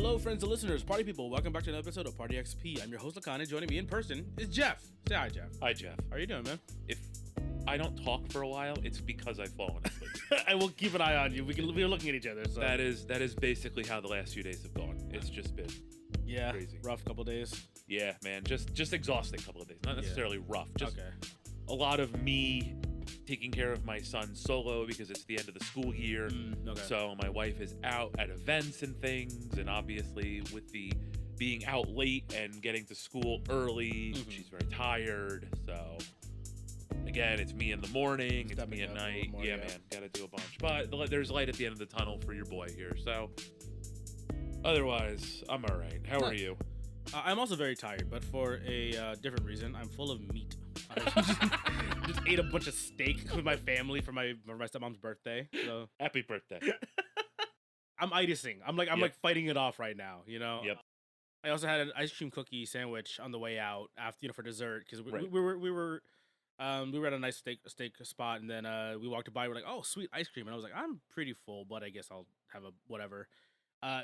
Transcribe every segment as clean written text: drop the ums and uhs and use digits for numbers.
Hello, friends and listeners, party people. Welcome back to another episode of Party XP. I'm your host, Lakan, and joining me in person is Jeff. Say hi, Jeff. Hi, Jeff. How are you doing, man? If I don't talk for a while, it's because I've fallen asleep. I will keep an eye on you. We're looking at each other. So. That is basically how the last few days have gone. It's just been crazy. Rough couple days. Yeah, man. Just exhausting couple of days. Not necessarily rough. Just a lot of me taking care of my son solo because it's the end of the school year. So my wife is out at events and things, and obviously with the being out late and getting to school early, she's very tired. So again, it's me in the morning, it's me at night. Yeah, man, gotta do a bunch. But there's light at the end of the tunnel for your boy here. So otherwise, I'm all right. How are you? I'm also very tired, but for a different reason. I'm full of meat. Just ate a bunch of steak with my family for my stepmom's birthday. So Happy birthday. I'm iticing. I'm like fighting it off right now, you know? Yep. I also had an ice cream cookie sandwich on the way out after, for dessert, because we were at a nice steak spot, and then we walked by. We're like, oh, sweet ice cream, and I was like, I'm pretty full, but I guess I'll have a whatever.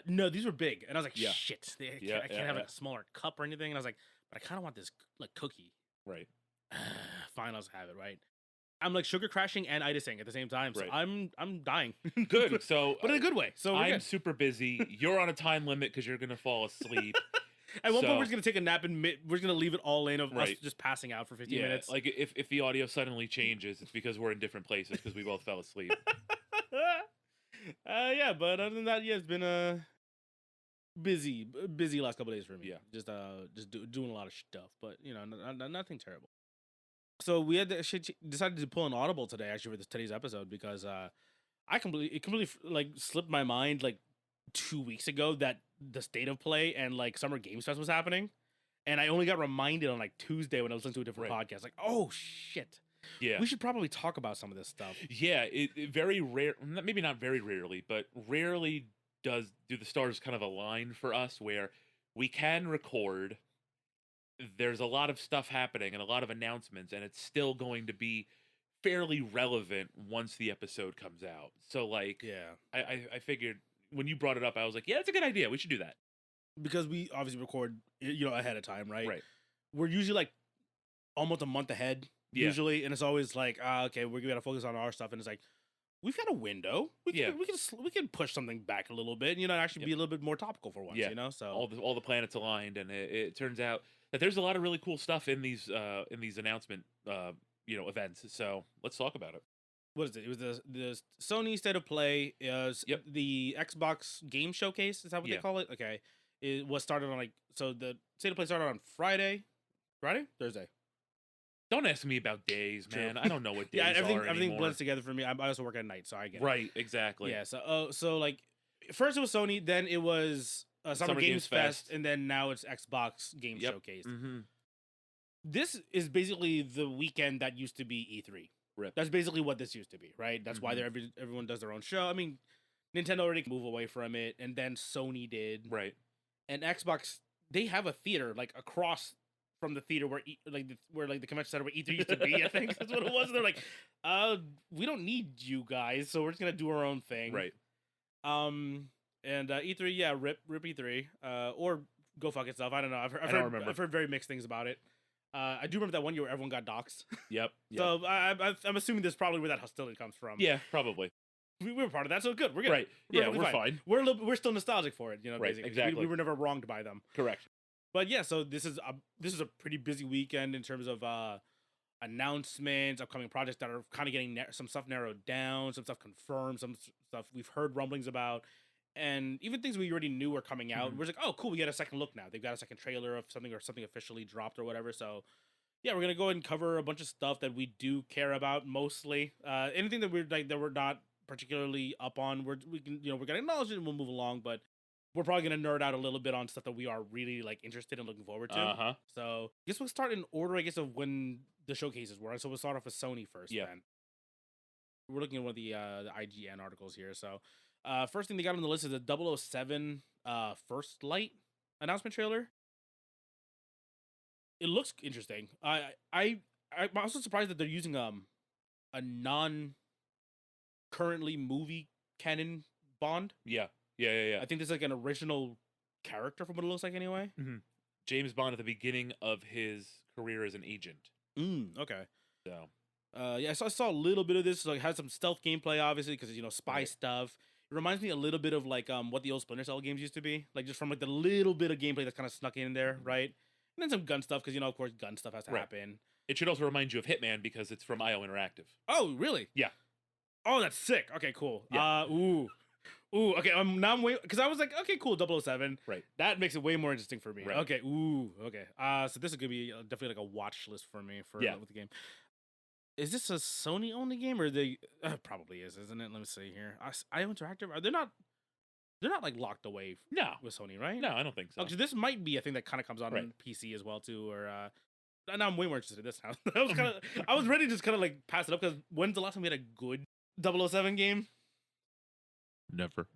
No, these were big, and I was like, shit, I can't have a smaller cup or anything, and I was like, but I kind of want this like cookie. Right. Fine, I'll just have it. Right. I'm like sugar crashing and iticing at the same time, so I'm dying. Good. So, but in a good way. So I'm super busy. You're on a time limit because you're gonna fall asleep. At one point, we're just gonna take a nap and we're just gonna leave it all in of us just passing out for 15 minutes. Like if the audio suddenly changes, it's because we're in different places because we both fell asleep. But other than that, it's been a busy last couple of days for me. Yeah, just doing a lot of stuff, but nothing terrible. So we had decided to pull an audible today, actually, for today's episode, because it completely like slipped my mind like 2 weeks ago that the State of Play and like Summer Games Fest was happening, and I only got reminded on like Tuesday when I was listening to a different podcast. Like, oh shit, we should probably talk about some of this stuff. Yeah, it very rare, maybe not very rarely, but rarely do the stars kind of align for us where we can record. There's a lot of stuff happening and a lot of announcements, and it's still going to be fairly relevant once the episode comes out. So like, I figured when you brought it up, I was like, yeah, that's a good idea. We should do that. Because we obviously record, ahead of time, right? Right. We're usually like almost a month ahead, usually, and it's always like, okay, we're gonna focus on our stuff, and it's like, we've got a window. We can push something back a little bit, actually be a little bit more topical for once, So all the planets aligned, and it turns out that there's a lot of really cool stuff in these announcement events. So let's talk about it. What is it? It was the Sony State of Play. The Xbox Game Showcase. Is that what they call it? Okay. It was started on the State of Play started on Thursday. Don't ask me about days, man. I don't know what days are everything anymore. blends together for me. I also work at night, so I get it. Right, exactly. Yeah, so like first it was Sony, then it was Summer Games Fest, and then now it's Xbox Game Showcase. Mm-hmm. This is basically the weekend that used to be E3. Rip. That's basically what this used to be, right? That's why everyone does their own show. I mean, Nintendo already moved away from it, and then Sony did. Right. And Xbox, they have a theater like across from the theater where the convention center where E3 used to be. I think that's what it was. They're like, we don't need you guys, so we're just gonna do our own thing. Right. And E3, rip E3, or go fuck itself. I don't know. I've heard very mixed things about it. I do remember that one year where everyone got doxxed. Yep. So I'm assuming that's probably where that hostility comes from. Yeah, probably. We were part of that, so good. We're good. Right. We're fine. We're still nostalgic for it, Right. Basically. Exactly. We were never wronged by them. Correct. But yeah, so this is a pretty busy weekend in terms of announcements, upcoming projects that are kind of getting some stuff narrowed down, some stuff confirmed, some stuff we've heard rumblings about, and even things we already knew were coming out. We're like, oh, cool, we get a second look now. They've got a second trailer of something or something officially dropped or whatever. So yeah, we're gonna go ahead and cover a bunch of stuff that we do care about mostly. Anything that we're not particularly up on, we're gonna acknowledge it and we'll move along, but we're probably going to nerd out a little bit on stuff that we are really interested in looking forward to. So I guess we'll start in order, of when the showcases were. So we'll start off with Sony first. Yeah. Then. We're looking at one of the IGN articles here. So first thing they got on the list is the 007 First Light announcement trailer. It looks interesting. I'm also surprised that they're using a non-currently movie canon Bond. Yeah. I think there's like an original character from what it looks like anyway. Mm-hmm. James Bond at the beginning of his career as an agent. Okay. So, yeah, I saw a little bit of this. Like, had some stealth gameplay, obviously, because spy stuff. It reminds me a little bit of like what the old Splinter Cell games used to be, like just from like the little bit of gameplay that's kind of snuck in there, right? And then some gun stuff, because of course, gun stuff has to happen. It should also remind you of Hitman because it's from IO Interactive. Oh, really? Yeah. Oh, that's sick. Okay, cool. Yeah. Ooh. Okay. Now I'm way because I was like, okay, cool, 007. Right. That makes it way more interesting for me. Right. Okay. Ooh. Okay. So this is gonna be definitely like a watch list for me with the game. Is this a Sony only game or they probably is, isn't it? Let me see here. IO Interactive. They're not like locked away. With Sony, right? No, I don't think so. Actually, this might be a thing that kind of comes out on PC as well too, or. Now I'm way more interested in this now. I was ready to just kind of like pass it up because when's the last time we had a good 007 game? Never.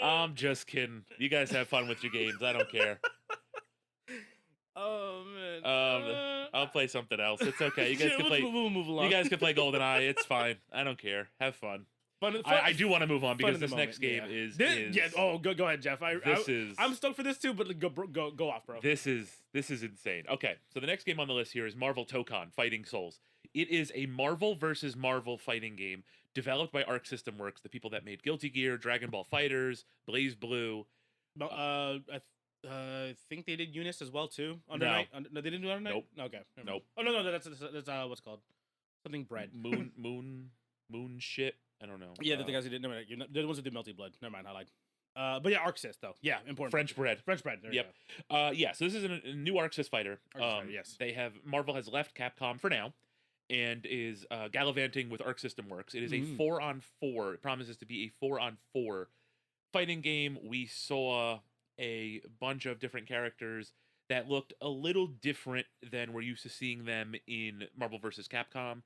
I'm just kidding. You guys have fun with your games. I don't care. Oh man. I'll play something else. It's okay. You guys can play. We'll move along. You guys can play GoldenEye. It's fine. I don't care. Have fun. I do want to move on because this next game is. Oh, go ahead, Jeff. I'm stoked for this too, but go off, bro. This is insane. Okay, so the next game on the list here is Marvel Tokon Fighting Souls. It is a Marvel versus Marvel fighting game developed by Arc System Works, the people that made Guilty Gear, Dragon Ball Fighters, Blaze Blue. I think they did Eunice as well too. Under Night. No, they didn't do Under Night. Nope. Okay. Nope. Oh no, that's what's it called something bread. Moon shit. I don't know. Yeah, the guys who did. Never mind. They're the ones who did Melty Blood. Never mind. I lied. But yeah, ArcSys though. Yeah, important. French bread. There yep. Yeah. So this is a new ArcSys fighter. Yes. Marvel has left Capcom for now, and is gallivanting with Arc System Works. It is a 4-on-4. It promises to be a 4-on-4 fighting game. We saw a bunch of different characters that looked a little different than we're used to seeing them in Marvel vs. Capcom.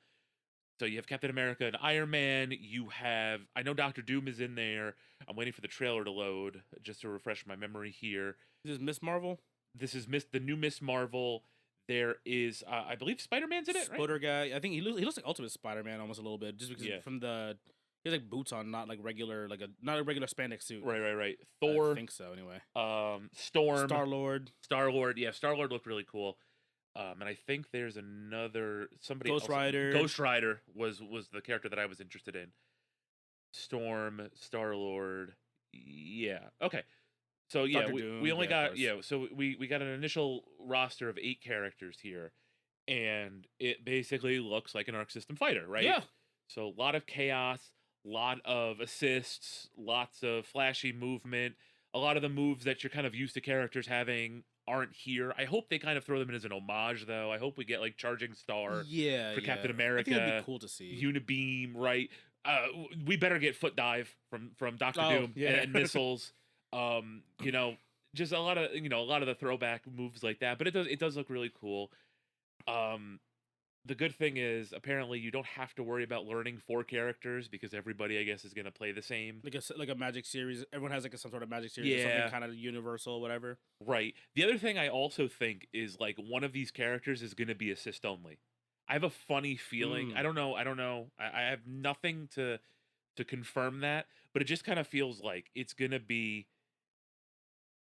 So you have Captain America and Iron Man. I know Doctor Doom is in there. I'm waiting for the trailer to load just to refresh my memory here. This is Miss Marvel? This is the new Miss Marvel. There is, I believe Spider-Man's in it, right? Sputter guy. I think he looks like Ultimate Spider-Man almost a little bit, just because from the he has like boots on, not like regular not a regular spandex suit. Right. Thor. I think so anyway. Storm. Star-Lord. Yeah, Star-Lord looked really cool. And I think there's another Ghost Rider. Ghost Rider was the character that I was interested in. Storm, Star-Lord. Yeah. Okay. So yeah, we only got so we got an initial roster of 8 characters here, and it basically looks like an Arc System fighter, right? Yeah. So a lot of chaos, lot of assists, lots of flashy movement. A lot of the moves that you're kind of used to characters having aren't here. I hope they kind of throw them in as an homage, though. I hope we get like Charging Star for Captain America. I think it'd be cool to see. Unibeam, right? We better get Foot Dive from Doctor Doom and missiles. Just a lot of the throwback moves like that. But it does look really cool. The good thing is, apparently, you don't have to worry about learning 4 characters because everybody, I guess, is going to play the same. Like a Magic series. Everyone has like some sort of Magic series, or something kind of universal, whatever. Right. The other thing I also think is like one of these characters is going to be assist only. I have a funny feeling. I don't know. I have nothing to confirm that, but it just kind of feels like it's going to be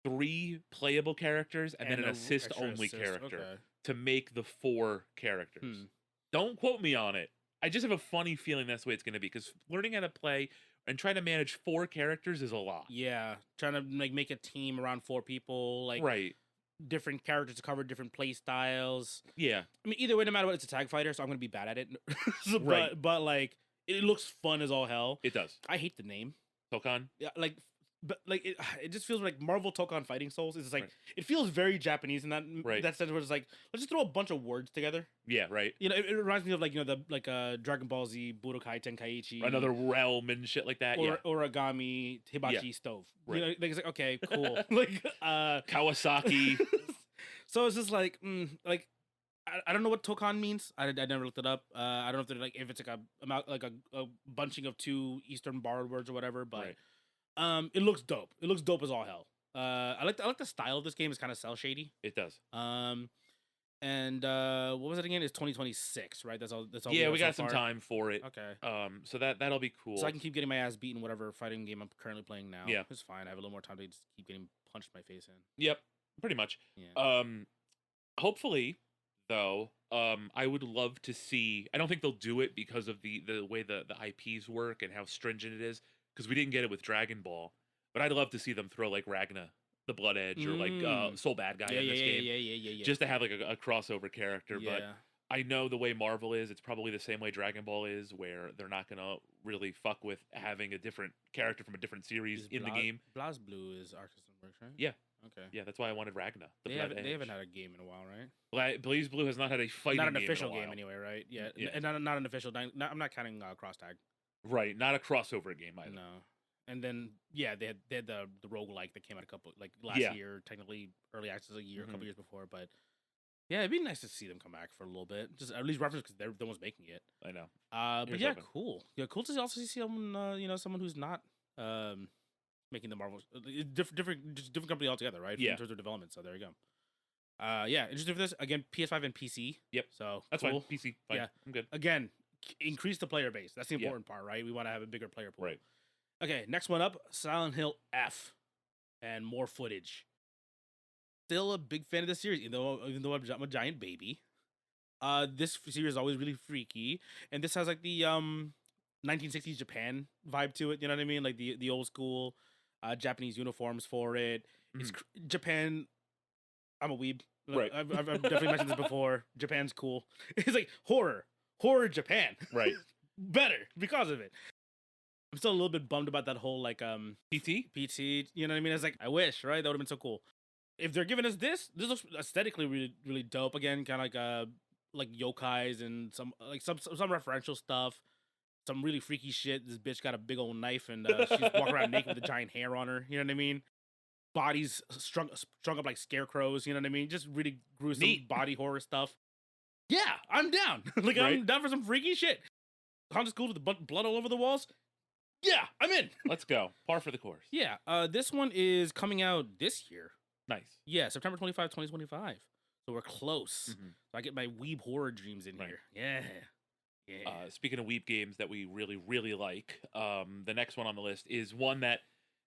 3 playable characters and then an assist only character. Okay. To make the 4 characters. Don't quote me on it. I just have a funny feeling that's the way it's going to be, because learning how to play and trying to manage 4 characters is a lot. Yeah, trying to make a team around 4 people, different characters to cover different play styles. Yeah, I mean, either way, no matter what, it's a tag fighter, so I'm going to be bad at it. Right. But like, it looks fun as all hell. It does. I hate the name. Tokon? Yeah, but it just feels like Marvel Tokon Fighting Souls. It's just like it feels very Japanese in that sense, where it's like, let's just throw a bunch of words together. Yeah, right. It reminds me of the Dragon Ball Z Budokai Tenkaichi, another realm and shit like that. Origami Hibachi Stove. Right. It's like, okay, cool. Kawasaki. So it's just like I don't know what Tokon means. I never looked it up. I don't know if they're if it's a bunching of 2 Eastern borrowed words or whatever, but. It looks dope. It looks dope as all hell. I like the style of this game. It's kind of cel shady. It does. And what was it again? It's 2026, right? That's all. That's all. Yeah, we so got some far? time for it. Okay. So that'll be cool. So I can keep getting my ass beaten whatever fighting game I'm currently playing now. Yeah, it's fine. I have a little more time to just keep getting punched in my face in. Yep, pretty much. Yeah. Hopefully, though, I would love to see. I don't think they'll do it because of the way the IPs work and how stringent it is. Because we didn't get it with Dragon Ball, but I'd love to see them throw like Ragna, the Blood Edge, or like Soul Bad Guy in this game. Yeah. Just to have like a crossover character. Yeah. But I know the way Marvel is, it's probably the same way Dragon Ball is, where they're not gonna really fuck with having a different character from a different series in the game. BlazBlue is Artisan Works, right? Yeah. Okay. Yeah, that's why I wanted Ragna. They haven't had a game in a while, right? BlazBlue has not had a fighting game. Not an official in a while. game anyway, right? Yeah. And not an official. I'm not counting Cross Tag. Right, not a crossover game either. No. And then they had the roguelike that came out last year, technically early access a year, a couple years before, but yeah, it'd be nice to see them come back for a little bit, just at least reference because they're the ones making it. I know. But yeah, cool. Yeah, cool to also see someone, someone who's not making the Marvel different company altogether, right? Yeah. In terms of development. So there you go. Yeah, interested for this again. PS5 and PC. Yep. So that's cool. fine. PC. Fine. Yeah, I'm good. Again, increase the player base. That's the important part, right? We want to have a bigger player pool. Right. Okay, next one up, Silent Hill F, and more footage. Still a big fan of this series, even though I'm a giant baby. This series is always really freaky, and this has like the 1960s Japan vibe to it. You know what I mean? Like the old school Japanese uniforms for it. It's Japan. I'm a weeb. Right. I've definitely mentioned this before. Japan's cool. It's like horror Japan. Right. Better because of it. I'm still a little bit bummed about that whole like PT. You know what I mean? It's like I wish, right? That would have been so cool. If they're giving us this looks aesthetically really really dope. Again, kind of like yokais and some referential stuff. Some really freaky shit. This bitch got a big old knife and she's walking around naked with a giant hair on her. You know what I mean? Bodies strung up like scarecrows. You know what I mean? Just really gruesome body horror stuff. Yeah, I'm down. Like I'm down for some freaky shit. Haunted school with the blood all over the walls. Yeah, I'm in. Let's go. Par for the course. Yeah, this one is coming out this year. Nice. Yeah, September 25, 2025. So we're close. So I get my weeb horror dreams in here. Yeah. Speaking of weeb games that we really, really like, the next one on the list is one that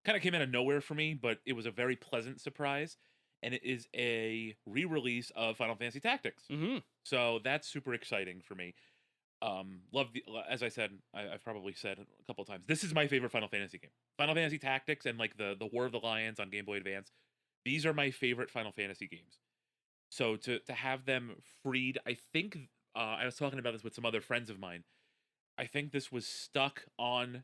kind of came out of nowhere for me, but it was a very pleasant surprise. And it is a re-release of Final Fantasy Tactics. So that's super exciting for me. As I said, I've probably said a couple of times, this is my favorite Final Fantasy game. Final Fantasy Tactics and like the War of the Lions on Game Boy Advance. These are my favorite Final Fantasy games. So to have them freed, I think I was talking about this with some other friends of mine. I think this was stuck on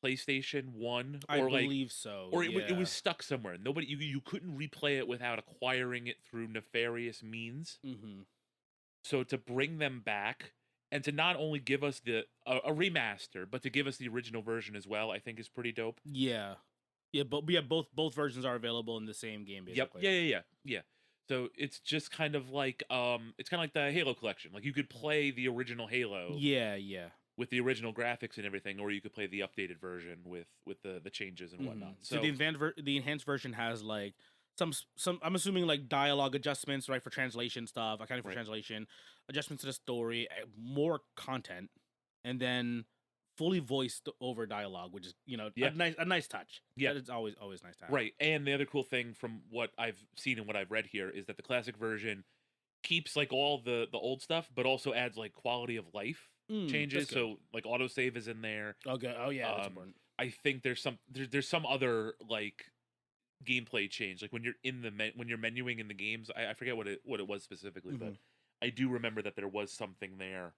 PlayStation 1 I believe so. Or it was stuck somewhere. Nobody you couldn't replay it without acquiring it through nefarious means. So to bring them back and to not only give us a remaster, but to give us the original version as well, I think is pretty dope. Yeah, but both versions are available in the same game, basically. Yep. Yeah. So it's just kind of like the Halo collection. Like you could play the original Halo. Yeah. With the original graphics and everything, or you could play the updated version with the changes and whatnot. So the enhanced version has like some I'm assuming like dialogue adjustments, right, for translation stuff, accounting for translation, adjustments to the story, more content, and then fully voiced over dialogue, which is a nice touch. Yeah, it's always nice to have. Right, and the other cool thing from what I've seen and what I've read here is that the classic version keeps like all the old stuff, but also adds like quality of life changes. So like autosave is in there. Okay. Oh yeah, that's important. I think there's some other like gameplay change, like when you're when you're menuing in the games. I forget what it was specifically, but I do remember that there was something there.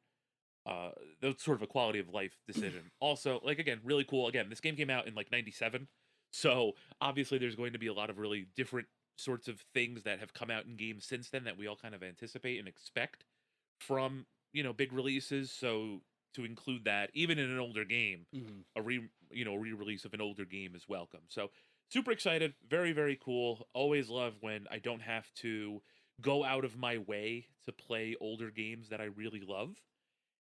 That's sort of a quality of life decision. Also, like again, really cool. Again, this game came out in like '97, so obviously there's going to be a lot of really different sorts of things that have come out in games since then that we all kind of anticipate and expect from big releases. So to include that even in an older game, a re-release of an older game is welcome. So super excited, very very cool. Always love when I don't have to go out of my way to play older games that I really love,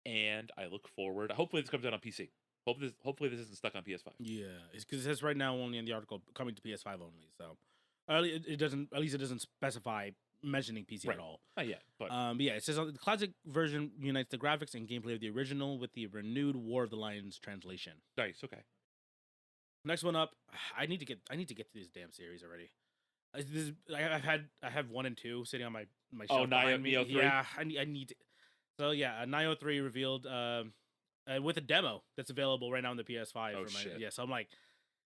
and I look forward. Hopefully this comes out on PC. Hopefully this isn't stuck on PS5. Yeah, it's because it says right now only in the article coming to PS5 only. So It doesn't. At least it doesn't specify mentioning PC at all. Not yet, but yeah, it says the classic version unites the graphics and gameplay of the original with the renewed War of the Lions translation. Nice. Okay. Next one up, I need to get to this damn series already. I have 1 and 2 sitting on my shelf behind me. Nioh 3? Yeah, I need to. So yeah, Nioh 3 revealed with a demo that's available right now on the PS5. Oh, shit. Yeah, so I'm like,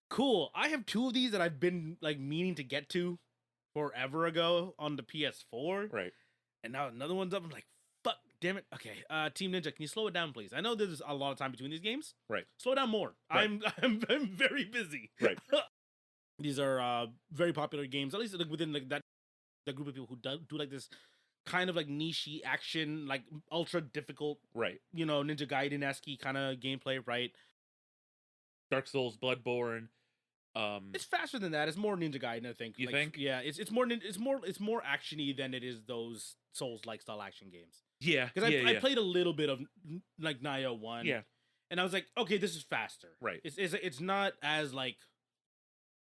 cool. I have 2 of these that I've been like meaning to get to forever ago on the PS4. Right. And now another one's up. I'm like, fuck, damn it. Okay, Team Ninja, can you slow it down, please? I know there's a lot of time between these games. Right. Slow down more. Right. I'm very busy. Right. These are very popular games, at least like within like that group of people who do like this kind of like niche action, like ultra difficult, right? You know, Ninja Gaiden-esque kind of gameplay, right? Dark Souls, Bloodborne. It's faster than that. It's more Ninja Gaiden, I think. You think? Yeah, it's more actiony than it is those Souls-like style action games. Yeah, because I played a little bit of like Nioh 1. Yeah, and I was like, okay, this is faster. Right. It's not as like.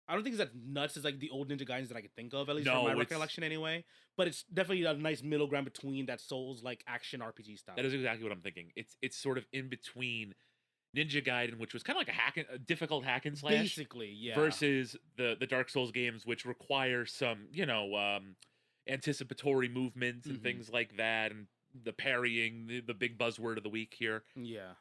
I don't think it's as nuts as like the old Ninja Gaidens that I could think of, at least from my recollection anyway. But it's definitely a nice middle ground between that Souls like action RPG style. That is exactly what I'm thinking. It's sort of in between Ninja Gaiden, which was kind of like a difficult hack and slash, basically, yeah. Versus the Dark Souls games, which require some anticipatory movements and things like that, and the parrying, the big buzzword of the week here. Yeah.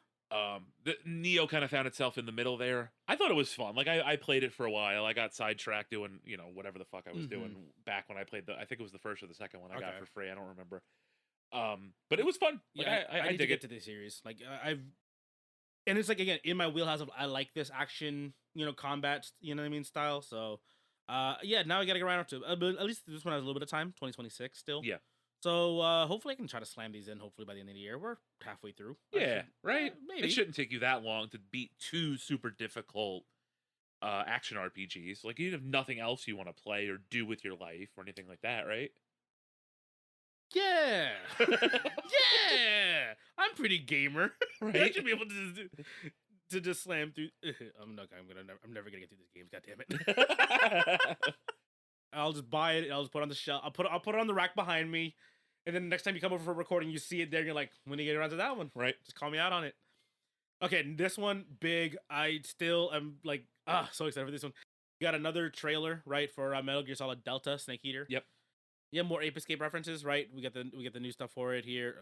The Nioh kind of found itself in the middle there. I thought it was fun. Like I played it for a while. I got sidetracked doing, whatever the fuck I was doing back when I played I think it was the first or the second one I got for free. I don't remember. But it was fun. Like, yeah, I dig need to get to this series. Like and it's like, again, in my wheelhouse of, I like this action, combat, style. So, yeah, now I got to get around to it. But at least this one has a little bit of time, 2026 still. Yeah. So hopefully I can try to slam these in. Hopefully by the end of the year, we're halfway through. Yeah, right. Maybe it shouldn't take you that long to beat 2 super difficult action RPGs. Like you have nothing else you want to play or do with your life or anything like that, right? Yeah, yeah. I'm pretty gamer. Right? I should be able to just slam through. I'm never gonna get through these games. God damn it. I'll just buy it. I'll just put it on the shelf. I'll put it on the rack behind me, and then the next time you come over for a recording, you see it there. And you're like, when do you get around to that one? Right. Just call me out on it. Okay, this one big. I still am like, so excited for this one. We got another trailer, right, for Metal Gear Solid Delta Snake Eater. Yep. Yeah, more Ape Escape references, right? We get the new stuff for it here.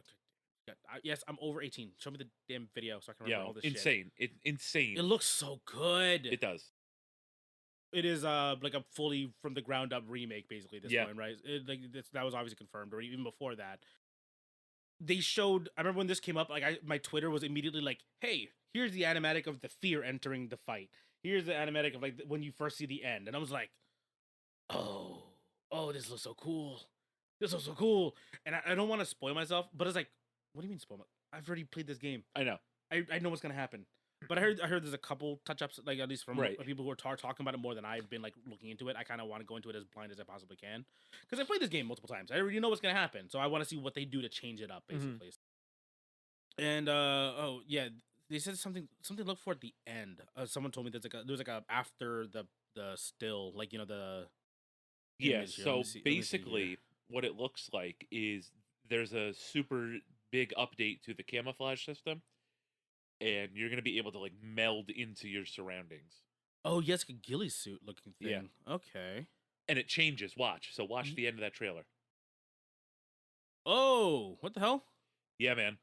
Okay. Yes, I'm over 18. Show me the damn video so I can remember all this insane. shit. Insane. It looks so good. It does. It is like a fully from the ground up remake, basically. This one, right? That was obviously confirmed, or even before that. They showed. I remember when this came up. Like my Twitter was immediately like, "Hey, here's the animatic of the fear entering the fight. Here's the animatic of like when you first see the end." And I was like, "Oh, this looks so cool. This looks so cool." And I don't want to spoil myself, but it's like, what do you mean spoil? I've already played this game. I know. I know what's gonna happen. But I heard there's a couple touch-ups, like at least from people who are talking about it more than I've been like looking into it. I kind of want to go into it as blind as I possibly can, because I played this game multiple times. I already know what's gonna happen, so I want to see what they do to change it up, basically. And they said something to look for at the end. Someone told me there's like a after the still, like the So basically, what it looks like is there's a super big update to the camouflage system. And you're going to be able to, like, meld into your surroundings. Oh, yes, like a ghillie suit looking thing. Yeah. Okay. And it changes. Watch. So watch the end of that trailer. Oh, what the hell? Yeah, man.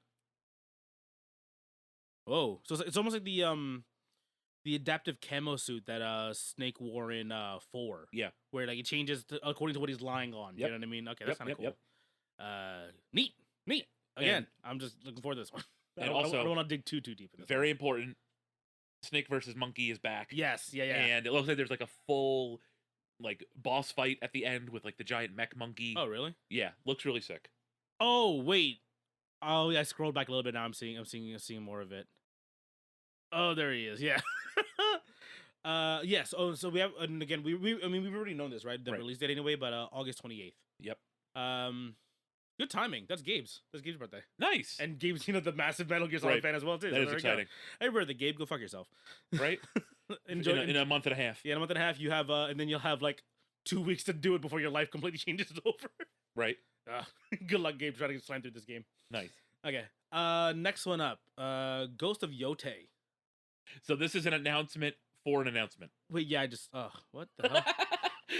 Whoa. So it's almost like the adaptive camo suit that Snake wore in 4. Yeah. Where, like, it changes according to what he's lying on. Yep. You know what I mean? Okay, that's kind of cool. Yep. Neat. Again, I'm just looking forward to this one. And I don't want to dig too deep in this. Very important. Snake versus Monkey is back. Yes, yeah. And it looks like there's like a full like boss fight at the end with like the giant mech monkey. Oh, really? Yeah, looks really sick. Oh, wait. Oh, yeah, I scrolled back a little bit now. I'm seeing more of it. Oh, there he is. Yeah. Yes. Oh, so we have, and again, we've already known this, right? The release date anyway, but August 28th. Yep. Good timing. That's Gabe's. That's Gabe's birthday. Nice. And Gabe's, the massive Metal Gear Solid fan as well, too. That is exciting. Hey, birthday, Gabe. Go fuck yourself. Right? Enjoy in a month and a half. Yeah, in a month and a half, you have, and then you'll have, like, 2 weeks to do it before your life completely changes over. Right. Good luck, Gabe, trying to slam through this game. Nice. Okay. Next one up. Ghost of Yote. So this is an announcement for an announcement. Wait, yeah, what the hell?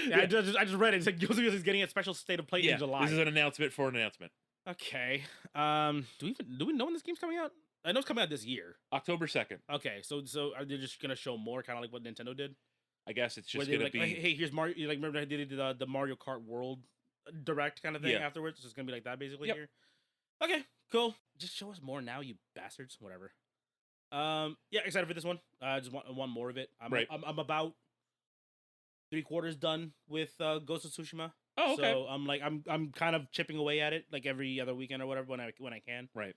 Yeah, I just read it. It's like Ghost of Yote is getting a special state of play in July. This is an announcement for an announcement. Okay. Do we know when this game's coming out? I know it's coming out this year. October 2nd. Okay, so are they just gonna show more, kind of like what Nintendo did? I guess it's just gonna be. Hey, here's Mario. Like, remember they did the Mario Kart World Direct kind of thing afterwards. It's gonna be like that basically here. Okay, cool. Just show us more now, you bastards. Whatever. Yeah, excited for this one. I just want more of it. I'm about 3/4 done with Ghost of Tsushima. Oh, okay. So I'm kind of chipping away at it like every other weekend or whatever when I can. Right.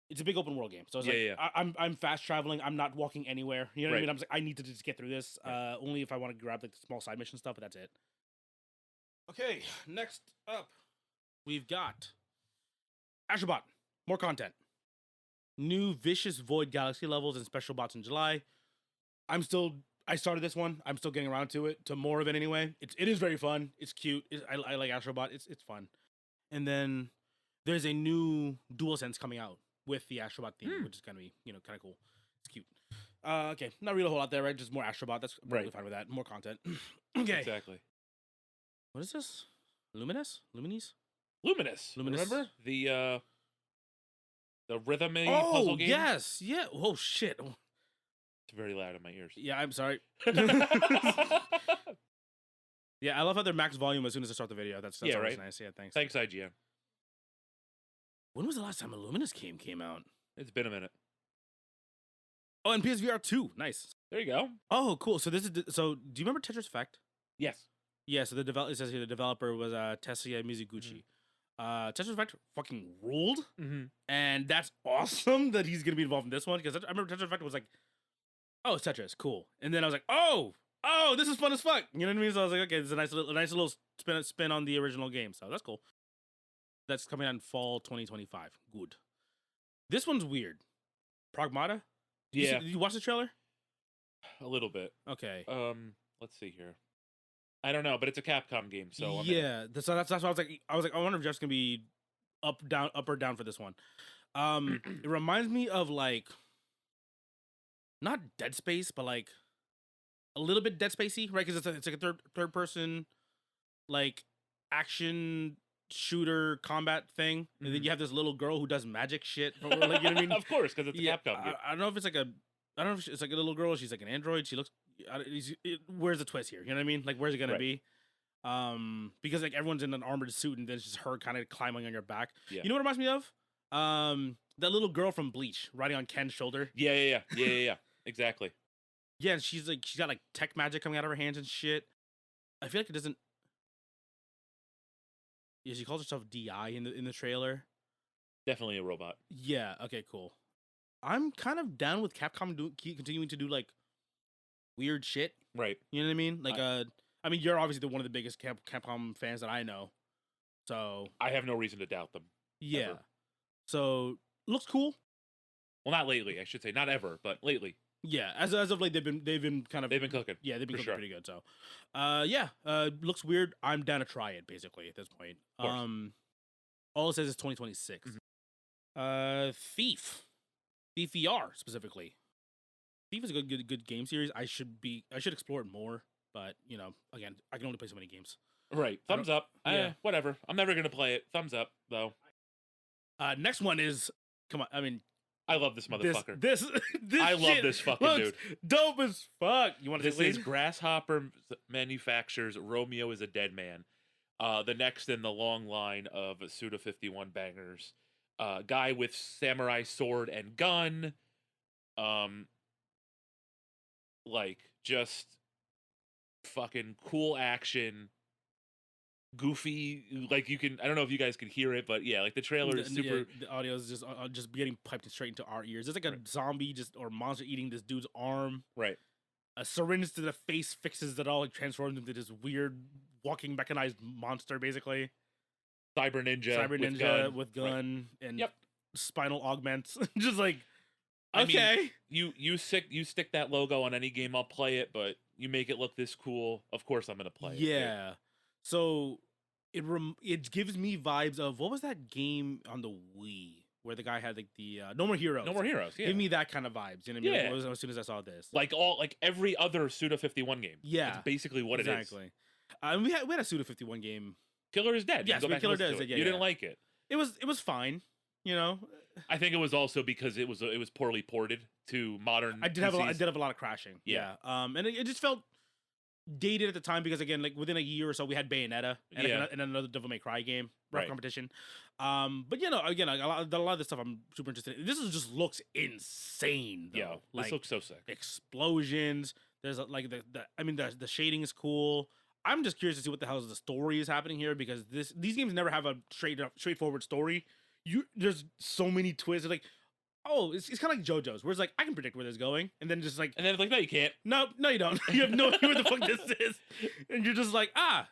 It's a big open world game, so it's I'm fast traveling. I'm not walking anywhere. You know what I mean? I'm just I need to just get through this. Only if I want to grab like the small side mission stuff, but that's it. Okay, next up, we've got Astrobot. More content. New Vicious Void Galaxy levels and special bots in July. I started this one. I'm still getting around to it, to more of it anyway. It is very fun. It's cute. I like Astrobot. It's fun. And then there's a new DualSense coming out with the Astrobot theme, which is gonna be kind of cool. It's cute. Okay, not really a whole lot there, right? Just more Astrobot. That's really fine with that. More content. Okay. Exactly. What is this? Luminous? Remember the rhythm puzzle game? Yes. Yeah. Oh shit. It's very loud in my ears. Yeah, I'm sorry. Yeah, I love how they're max volume as soon as I start the video. That's always right. Nice. Yeah, thanks. Thanks, IGN. When was the last time a Luminous game came out? It's been a minute. Oh, and PSVR 2. Nice. There you go. Oh, cool. So do you remember Tetris Effect? Yes. Yeah, so it says here the developer was Tetsuya Mizuguchi. Tetris Effect fucking ruled. And that's awesome that he's going to be involved in this one, because I remember Tetris Effect was like, oh, it's Tetris, cool. And then I was like, oh, this is fun as fuck. You know what I mean? So I was like, okay, it's a nice little spin on the original game. So that's cool. That's coming out in fall 2025. Good. This one's weird. Pragmata? Did you watch the trailer? A little bit. Okay. Let's see here. I don't know, but it's a Capcom game, so that's why I was like, I wonder if Jeff's gonna be up or down for this one. It reminds me of like not Dead Space, but like a little bit Dead Spacey, right? Because it's like a third person like action shooter combat thing, and then you have this little girl who does magic shit. Like, you know what I mean? Of course, because it's a Capcom game. I don't know if it's like it's like a little girl. She's like an android. She looks. Where's the twist here? You know what I mean? Like, where's it gonna be? Because like everyone's in an armored suit, and then it's just her kind of climbing on your back. Yeah. You know what it reminds me of? That little girl from Bleach riding on Ken's shoulder. Yeah. Exactly. Yeah, and she's got like tech magic coming out of her hands and shit. I feel like it doesn't. Yeah, she calls herself DI in the trailer. Definitely a robot. Yeah. Okay. Cool. I'm kind of down with Capcom continuing to do like weird shit. Right. You know what I mean? Like, I mean, you're obviously one of the biggest Capcom fans that I know. So I have no reason to doubt them. Yeah. Ever. So looks cool. Well, not lately, I should say. Not ever, but lately. Yeah, as of late, they've been cooking. Yeah, they've been cooking pretty good. So, looks weird. I'm down to try it basically at this point. All it says is 2026. Thief VR specifically. Thief is a good game series. I should explore it more, but again, I can only play so many games. Right. Thumbs up. Whatever. I'm never gonna play it. Thumbs up though. Next one is I mean. I love this motherfucker. This I love this fucking dude. Dope as fuck. You want to This is Grasshopper Manufactures Romeo is a Dead Man. The next in the long line of Suda 51 bangers. Guy with samurai sword and gun. Like just fucking cool action. Goofy, like I don't know if you guys could hear it, but yeah, like the trailer is super. Yeah, the audio is just getting piped straight into our ears. There's like a zombie or monster eating this dude's arm. Right. A syringe to the face fixes it all, like transforms into this weird walking mechanized monster, basically. Cyber ninja with gun and spinal augments. Just like, okay. I mean, you stick that logo on any game, I'll play it, but you make it look this cool, of course I'm gonna play it. Yeah. So it gives me vibes of, what was that game on the Wii where the guy had like the No More Heroes? No More Heroes. Yeah. Give me that kind of vibes. You know what I mean? Like, as soon as I saw this, like every other Suda 51 game. Yeah, that's basically what it is. Exactly. We had a Suda 51 game. Killer is Dead. Yes, Killer Dead. Yeah, you didn't like it. It was fine. You know. I think it was also because it was poorly ported to modern. I did have a lot of crashing. Yeah. And it just felt dated at the time because, again, like within a year or so we had Bayonetta and another Devil May Cry game competition. But again, a lot of this stuff I'm super interested in. This just looks insane though. Yeah, like, this looks so sick. Explosions. There's like the shading is cool. I'm just curious to see what the hell the story is happening here, because these games never have a straightforward story. There's so many twists. Like, oh, it's kind of like JoJo's, where it's like, I can predict where this is going, and then it's like, no, you can't. No, you don't. You have no idea what the fuck this is, and you're just like,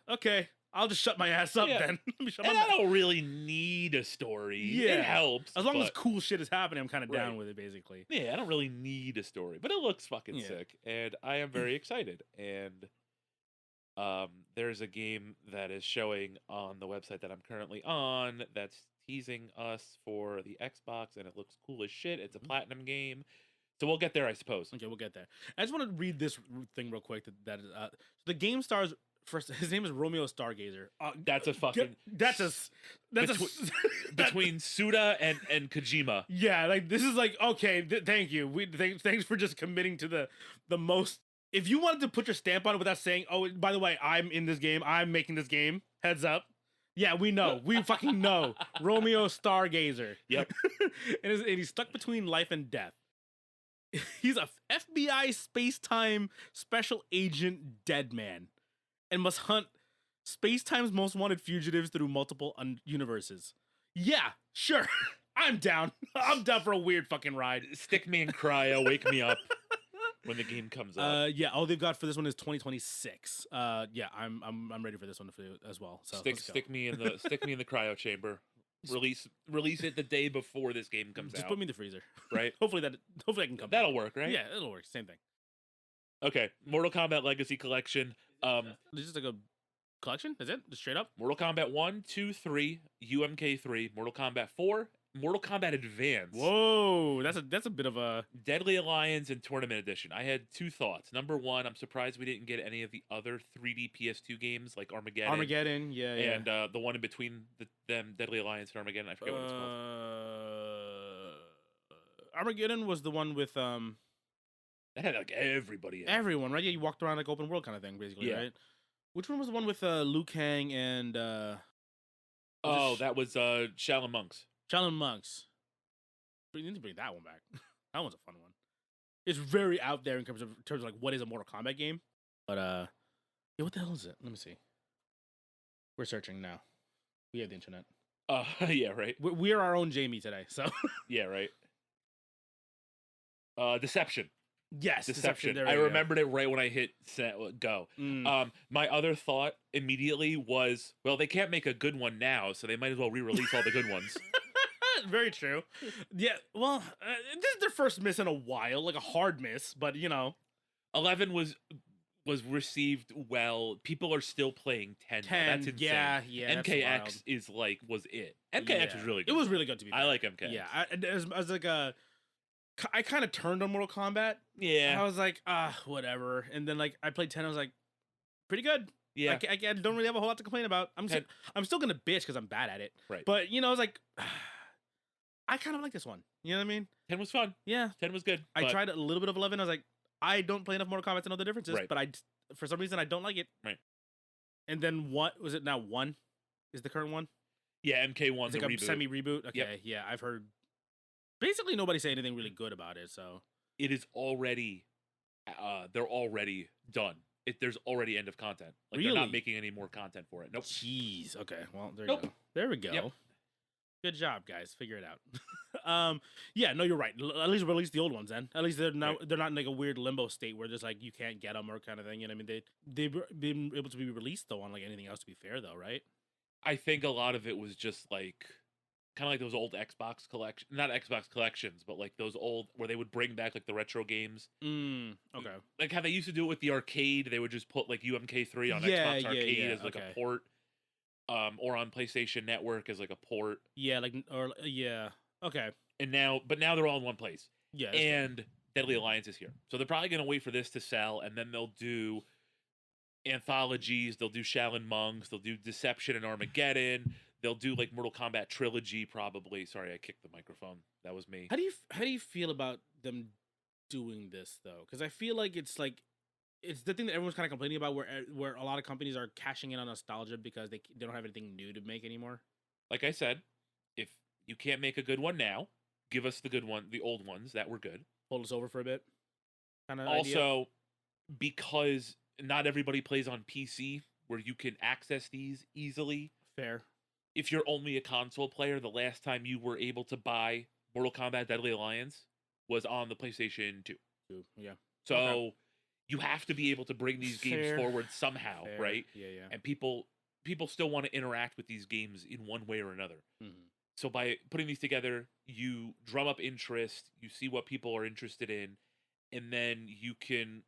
okay, I'll just shut my ass up then. I don't really need a story. Yeah, it helps as long as cool shit is happening. I'm kind of down with it, basically. Yeah, I don't really need a story, but it looks fucking sick, and I am very excited. And there's a game that is showing on the website that I'm currently on that's teasing us for the Xbox, and it looks cool as shit. It's a platinum game, so we'll get there, I suppose. Okay, we'll get there. I just want to read this thing real quick. So the game stars first. His name is Romeo Stargazer. That's a fucking. Between Suda and Kojima. Yeah, like this is like, okay. Thank you. Thanks for just committing to the most. If you wanted to put your stamp on it without saying, oh, by the way, I'm in this game, I'm making this game. Heads up. Yeah, we know. We fucking know. Romeo Stargazer. Yep. and he's stuck between life and death. He's a FBI space-time special agent dead man and must hunt space-time's most wanted fugitives through multiple universes. Yeah, sure. I'm down. I'm down for a weird fucking ride. Stick me in cryo, wake me up when the game comes out. Yeah, all they've got for this one is 2026. Yeah, I'm ready for this one as well. So stick me in the cryo chamber. Release it the day before this game comes out. Just put me in the freezer. Right? Hopefully I can come back. That'll work, right? Yeah, it'll work. Same thing. Okay, Mortal Kombat Legacy Collection. This is like a collection? Is it? Just straight up? Mortal Kombat 1, 2, 3, UMK3, Mortal Kombat 4, Mortal Kombat Advance. Whoa, that's a bit of a Deadly Alliance and Tournament Edition. I had two thoughts. Number one, I'm surprised we didn't get any of the other 3D PS2 games like Armageddon. Armageddon, yeah. And the one in between them, Deadly Alliance and Armageddon. I forget what it's called. Armageddon was the one with that had like everybody in it. Everyone, right? Yeah, you walked around like open world kind of thing, basically, right? Which one was the one with Liu Kang and that was Shaolin Monks. Shaolin Monks. We need to bring that one back. That one's a fun one. It's very out there in terms of like what is a Mortal Kombat game. But yeah, what the hell is it? Let me see. We're searching now. We have the internet. Yeah, right. We're our own Jamie today, so yeah, right. Deception. Yes, Deception. I remembered it right when I hit go. My other thought immediately was, well, they can't make a good one now, so they might as well re-release all the good ones. Very true. Yeah, well, this is their first miss in a while, like a hard miss, but 11 was received well. People are still playing 10. That's insane. Yeah. MKX was it. MKX was really good. It was really good, to be fair. I like MKX. Yeah, as like I kind of turned on Mortal Kombat. Yeah. I was like, whatever. And then like I played 10, I was like, pretty good. Yeah. I don't really have a whole lot to complain about. I'm still gonna bitch because I'm bad at it. Right. But I was like, I kind of like this one. You know what I mean? 10 was fun. Yeah. 10 was good. I tried a little bit of 11. I was like, I don't play enough Mortal Kombat to know the differences. Right. But for some reason, I don't like it. Right. And then what was it now? 1 is the current one? Yeah, MK1. It's like a semi-reboot. Okay, yeah. I've heard basically nobody say anything really good about it. So it is already, they're already done. There's already end of content. Like really? They're not making any more content for it. Nope. Jeez. Okay. Well, there you go. There we go. Yep. Good job, guys. Figure it out. Yeah, no, you're right. At least release the old ones then. At least they're not in like a weird limbo state where there's like you can't get them or kind of thing. You know what I mean? They've been able to be released though on like anything else. To be fair though, right? I think a lot of it was just like kind of like those old Xbox collection, not Xbox collections, but like those old where they would bring back like the retro games. Okay. Like how they used to do it with the arcade, they would just put like UMK3 on Xbox Arcade as like a port, or on PlayStation Network as like a port. Yeah, like okay. And now they're all in one place. Yeah, and good. Deadly Alliance is here, so they're probably gonna wait for this to sell, and then they'll do anthologies. They'll do Shaolin Monks. They'll do Deception and Armageddon. They'll do like Mortal Kombat Trilogy, probably. Sorry, I kicked the microphone. That was me. How do you feel about them doing this though? Because I feel like it's the thing that everyone's kind of complaining about, where a lot of companies are cashing in on nostalgia because they don't have anything new to make anymore. Like I said, if you can't make a good one now, give us the good one, the old ones that were good. Hold us over for a bit. Also, because not everybody plays on PC where you can access these easily. Fair. If you're only a console player, the last time you were able to buy Mortal Kombat Deadly Alliance was on the PlayStation 2. Yeah. So you have to be able to bring these games forward somehow, right? Yeah. And people still want to interact with these games in one way or another. Mm-hmm. So by putting these together, you drum up interest, you see what people are interested in, and then you can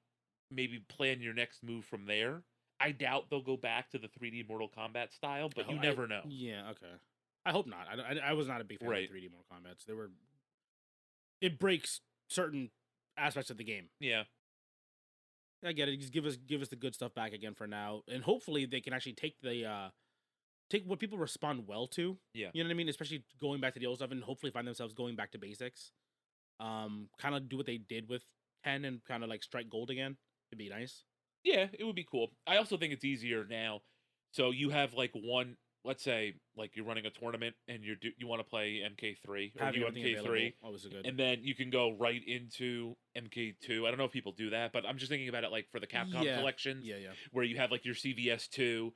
maybe plan your next move from there. I doubt they'll go back to the 3D Mortal Kombat style, but you never know. Yeah, okay. I hope not. I was not a big fan of 3D Mortal Kombat. It breaks certain aspects of the game. Yeah. I get it. Just give us the good stuff back again for now, and hopefully they can actually take what people respond well to. Yeah. You know what I mean? Especially going back to the old stuff, and hopefully find themselves going back to basics. Kind of do what they did with 10 and kind of like strike gold again. It'd be nice. Yeah, it would be cool. I also think it's easier now. So you have like one, let's say like you're running a tournament and you want to play MK3 or UMK3, and then you can go right into MK2. I don't know if people do that, but I'm just thinking about it like for the Capcom collections, where you have like your CVS2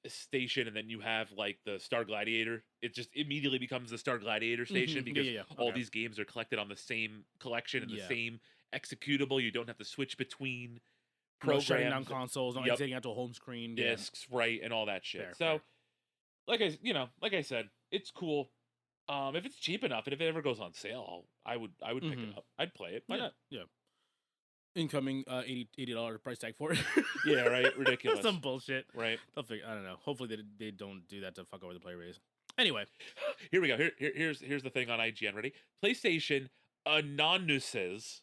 station, and then you have like the Star Gladiator. It just immediately becomes the Star Gladiator station because all these games are collected on the same collection and the same executable. You don't have to switch between programs, shutting down consoles, not getting out to a home screen, discs, right, and all that shit. Fair. Like I said, it's cool. If it's cheap enough, and if it ever goes on sale, I would pick it up. I'd play it. Why not? Yeah. Incoming $80 price tag for it. Yeah, right. Ridiculous. Some bullshit. Right. I don't know. Hopefully they don't do that to fuck over the player base. Anyway, here we go. Here's the thing on IGN. Ready? PlayStation announces,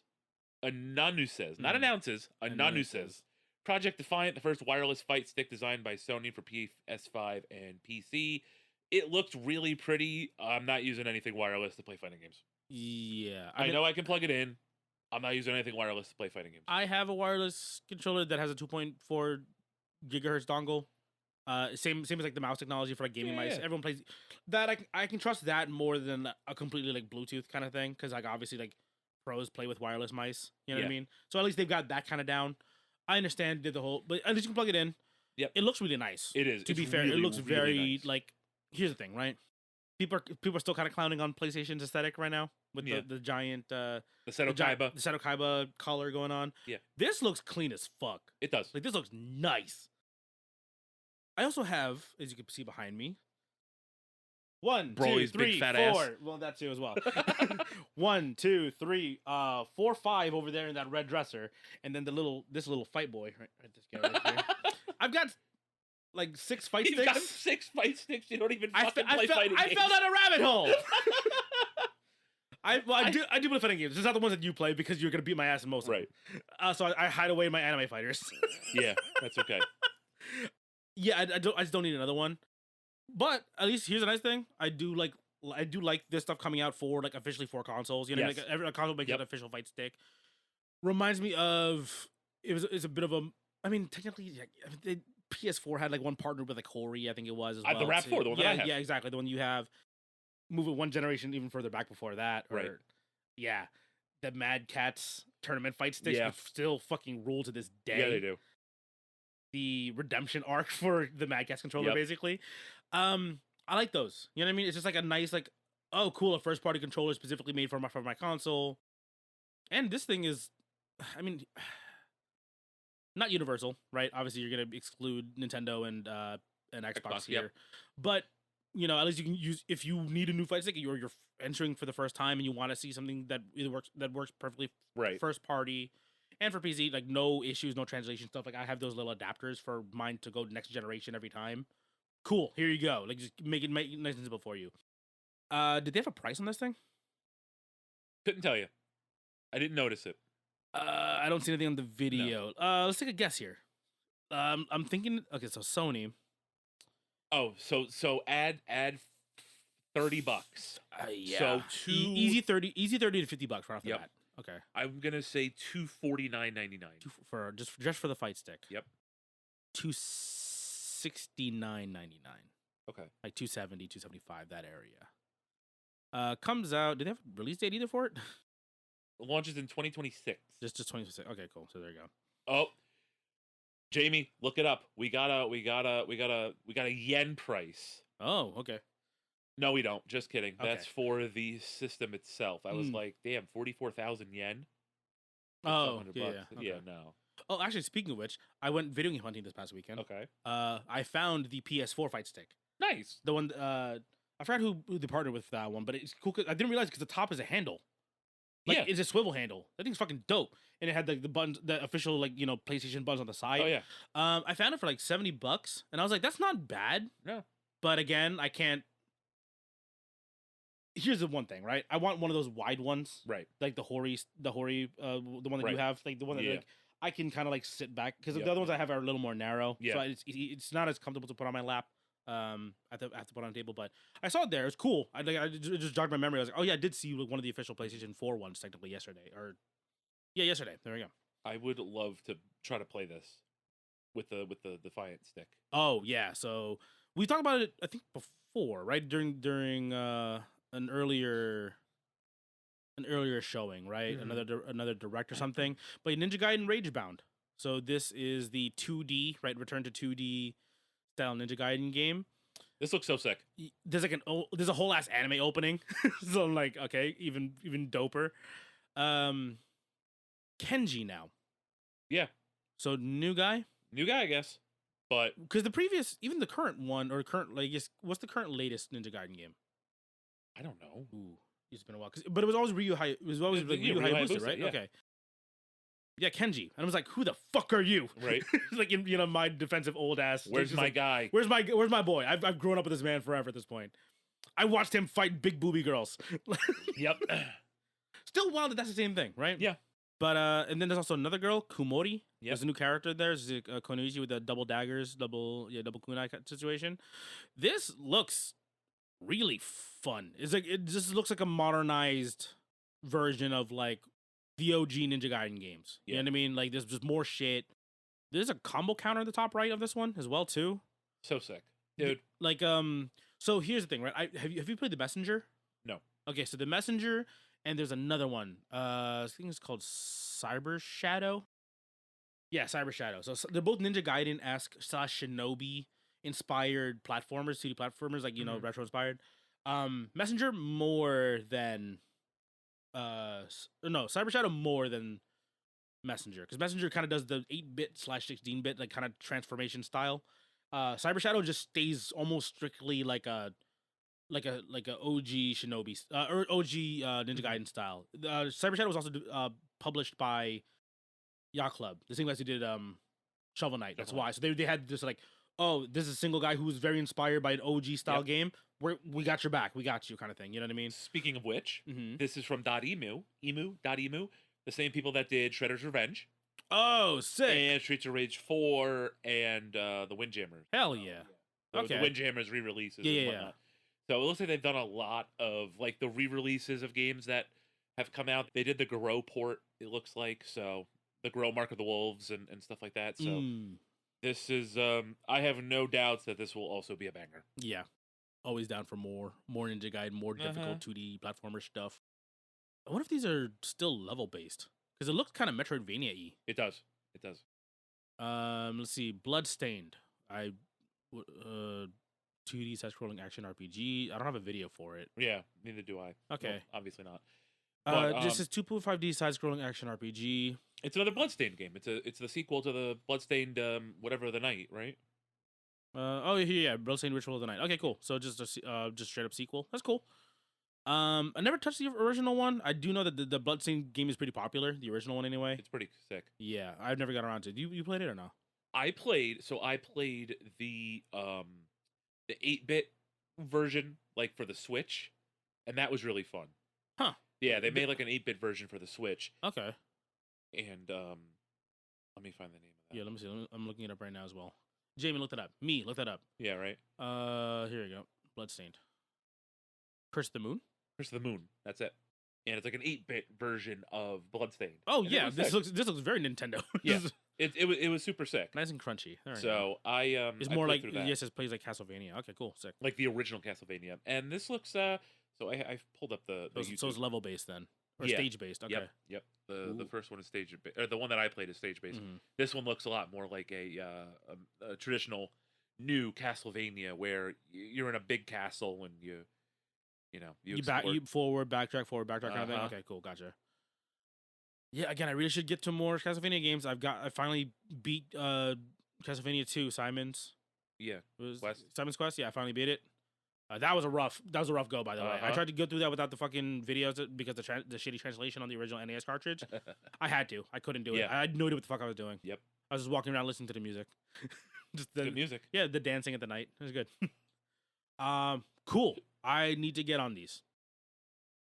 not announces, announces. Project Defiant, the first wireless fight stick designed by Sony for PS5 and PC. It looked really pretty. I'm not using anything wireless to play fighting games. Yeah. I know I can plug it in. I'm not using anything wireless to play fighting games. I have a wireless controller that has a 2.4 gigahertz dongle. Same as like the mouse technology for like gaming mice. Everyone plays that. I can trust that more than a completely like Bluetooth kind of thing, because like obviously like pros play with wireless mice. You know what I mean? So at least they've got that kind of down. I understand did the whole, but at least you can plug it in. Yep. It looks really nice. It is. To be fair, it looks very nice. Like, here's the thing, right? People are still kind of clowning on PlayStation's aesthetic right now with the giant the Seto Kaiba color going on. Yeah. This looks clean as fuck. It does. Like, this looks nice. I also have, as you can see behind me, 1, 2, 3, 4. Well, that too as well. 1, 2, 3, 4, 5 over there in that red dresser, and then this little fight boy right this guy right here. I've got like 6 fight sticks. You've got 6 fight sticks. You don't even fucking play fighting games. I fell down a rabbit hole. I do play fighting games. It's not the ones that you play because you're gonna beat my ass in most of them. Right. So I hide away my anime fighters. Yeah, that's okay. Yeah, I just don't need another one. But at least here's a nice thing. I do like this stuff coming out for like officially for consoles. You know, like every console makes an official fight stick. Reminds me of it's a bit of a. I mean, technically, the PS4 had like one partner with like Hori, I think it was as well. The RAV4, the one that I have. Yeah, exactly. The one you have. Move it one generation even further back before that. Right. Yeah, the Mad Catz tournament fight sticks still fucking rule to this day. Yeah, they do. The redemption arc for the Mad Catz controller, basically. I like those. You know what I mean? It's just like a nice, like, oh, cool, a first party controller specifically made for my console. And this thing is, I mean, not universal, right? Obviously, you're gonna exclude Nintendo and Xbox here, but at least you can use if you need a new fight stick, you're entering for the first time and you want to see something that either works perfectly first party and for PC, like no issues, no translation stuff. Like I have those little adapters for mine to go next generation every time. Cool, here you go. Like just make it nice and simple for you. Did they have a price on this thing? Couldn't tell you. I didn't notice it. I don't see anything on the video. No. Let's take a guess here. I'm thinking. Okay, so Sony. Oh, so add $30. Yeah. So easy 30 to $50 right off the bat. Okay. I'm gonna say $249.99 for just for the fight stick. Yep. $269.99. Okay. Like 270, 275, that area. Comes out. Did they have a release date either for it? It launches in 2026. Just 2026. Okay, cool. So there you go. Oh, Jamie, look it up. We got a yen price. Oh, okay. No, we don't. Just kidding. Okay. That's for the system itself. I was like, damn, 44,000 yen. Oh, yeah. Okay. Yeah, no. Oh, actually, speaking of which, I went video game hunting this past weekend. Okay. I found the PS4 fight stick. Nice. The one. I forgot who they partnered with that one, but it's cool. I didn't realize because the top is a handle. Like, it's a swivel handle. That thing's fucking dope. And it had like the buttons, the official like PlayStation buttons on the side. Oh yeah. I found it for like $70, and I was like, that's not bad. No. But again, I can't. Here's the one thing, right? I want one of those wide ones, right? Like the one that you have, like the one that like I can kind of like sit back because the other ones I have are a little more narrow. Yeah. So it's not as comfortable to put on my lap. I have to put on a table, but I saw it there. It's cool. I just jogged my memory. I was like, oh yeah, I did see one of the official PlayStation 4 ones technically yesterday, yesterday. There we go. I would love to try to play this with the Defiant stick. Oh yeah, so we talked about it I think before, right? During an earlier showing, right? Mm-hmm. Another direct or something. But Ninja Gaiden Ragebound. So this is the 2D, right? Return to 2D style Ninja Gaiden game. This looks so sick. There's like there's a whole ass anime opening. So I'm like, okay, even doper. Kenji now. Yeah. So new guy, I guess. But because the previous, even the current one or current, like, what's the current latest Ninja Gaiden game? I don't know. Ooh, it's been a while. But it was always Ryu Ryu Hayabusa, right? Yeah. Okay. Yeah, Kenji. And I was like, who the fuck are you? Right. Like, my defensive old ass. Where's my guy? Where's my boy? I've grown up with this man forever at this point. I watched him fight big booby girls. Yep. Still wild that that's the same thing, right? Yeah. But, and then there's also another girl, Kumori. Yep. There's a new character there. There's Konoichi with the double daggers, double kunai situation. This looks really fun. It's like, it just looks like a modernized version of like the OG Ninja Gaiden games. You know what I mean? Like there's just more shit. There's a combo counter at the top right of this one as well too. So sick, dude. Like so here's the thing, right? Have you played The Messenger? No. Okay, so The Messenger and there's another one. I think it's called Cyber Shadow. Yeah, Cyber Shadow. So they're both Ninja Gaiden-esque / Shinobi inspired platformers, 2D platformers, like retro inspired. Messenger more than Cyber Shadow more than Messenger, because Messenger kind of does the 8-bit / 16-bit like kind of transformation style. Cyber Shadow just stays almost strictly like a OG Shinobi or OG Ninja Gaiden style. Cyber Shadow was also published by Yacht Club, the same guys who did Shovel Knight. That's why. So they had this like, oh, this is a single guy who was very inspired by an OG style game. We got your back. We got you kind of thing. You know what I mean? Speaking of which, this is from .emu, the same people that did Shredder's Revenge. Oh, sick. And Streets of Rage 4 and the Windjammers. Hell yeah. Okay. The Windjammers re-releases and whatnot. So it looks like they've done a lot of like the re-releases of games that have come out. They did the Garou port, it looks like. So the Garou Mark of the Wolves and stuff like that. So this is, I have no doubts that this will also be a banger. Yeah. Always down for more Ninja Gaiden, more difficult 2D platformer stuff. I wonder if these are still level based, because it looks kind of Metroidvania-y. It does. Let's see. Bloodstained. 2D side-scrolling action RPG. I don't have a video for it. Yeah, neither do I. Okay. Well, obviously not. But, this is 2.5D side-scrolling action RPG. It's another Bloodstained game. It's the sequel to the Bloodstained whatever the night, right? Oh yeah, Bloodstained Ritual of the Night. Okay, cool. So just just straight up sequel. That's cool. I never touched the original one. I do know that the Bloodstained game is pretty popular. The original one, anyway. It's pretty sick. Yeah, I've never got around to it. You played it or no? I played the 8-bit version, like for the Switch, and that was really fun. Huh. Yeah, they made like an 8-bit version for the Switch. Okay. And let me find the name of that. Yeah, let me see. I'm looking it up right now as well. Jamie, look that up. Me, look that up. Yeah, right. Here we go. Bloodstained. Curse of the Moon. Curse of the Moon. That's it. And it's like an 8-bit version of Bloodstained. Oh yeah, this looks very Nintendo. Yeah, it was super sick. Nice and crunchy. So it's more like yes, it plays like Castlevania. Okay, cool, sick. Like the original Castlevania, and this looks so I've pulled up the so it's level based then, or stage based. Okay. Yep. The first one is stage or the one that I played is stage based. Mm-hmm. This one looks a lot more like a traditional new Castlevania where you're in a big castle and you forward, backtrack, kind of thing. Okay, cool, gotcha. Yeah, again, I really should get to more Castlevania games. I finally beat Castlevania 2, Simon's. Yeah, Simon's Quest. Yeah, I finally beat it. That was a rough go, by the way. I tried to go through that without the fucking videos because the shitty translation on the original NES cartridge. I had to. I couldn't do it. I had no idea what the fuck I was doing. Yep. I was just walking around listening to the music. Just the good music. Yeah, the dancing at the night. It was good. Cool. I need to get on these.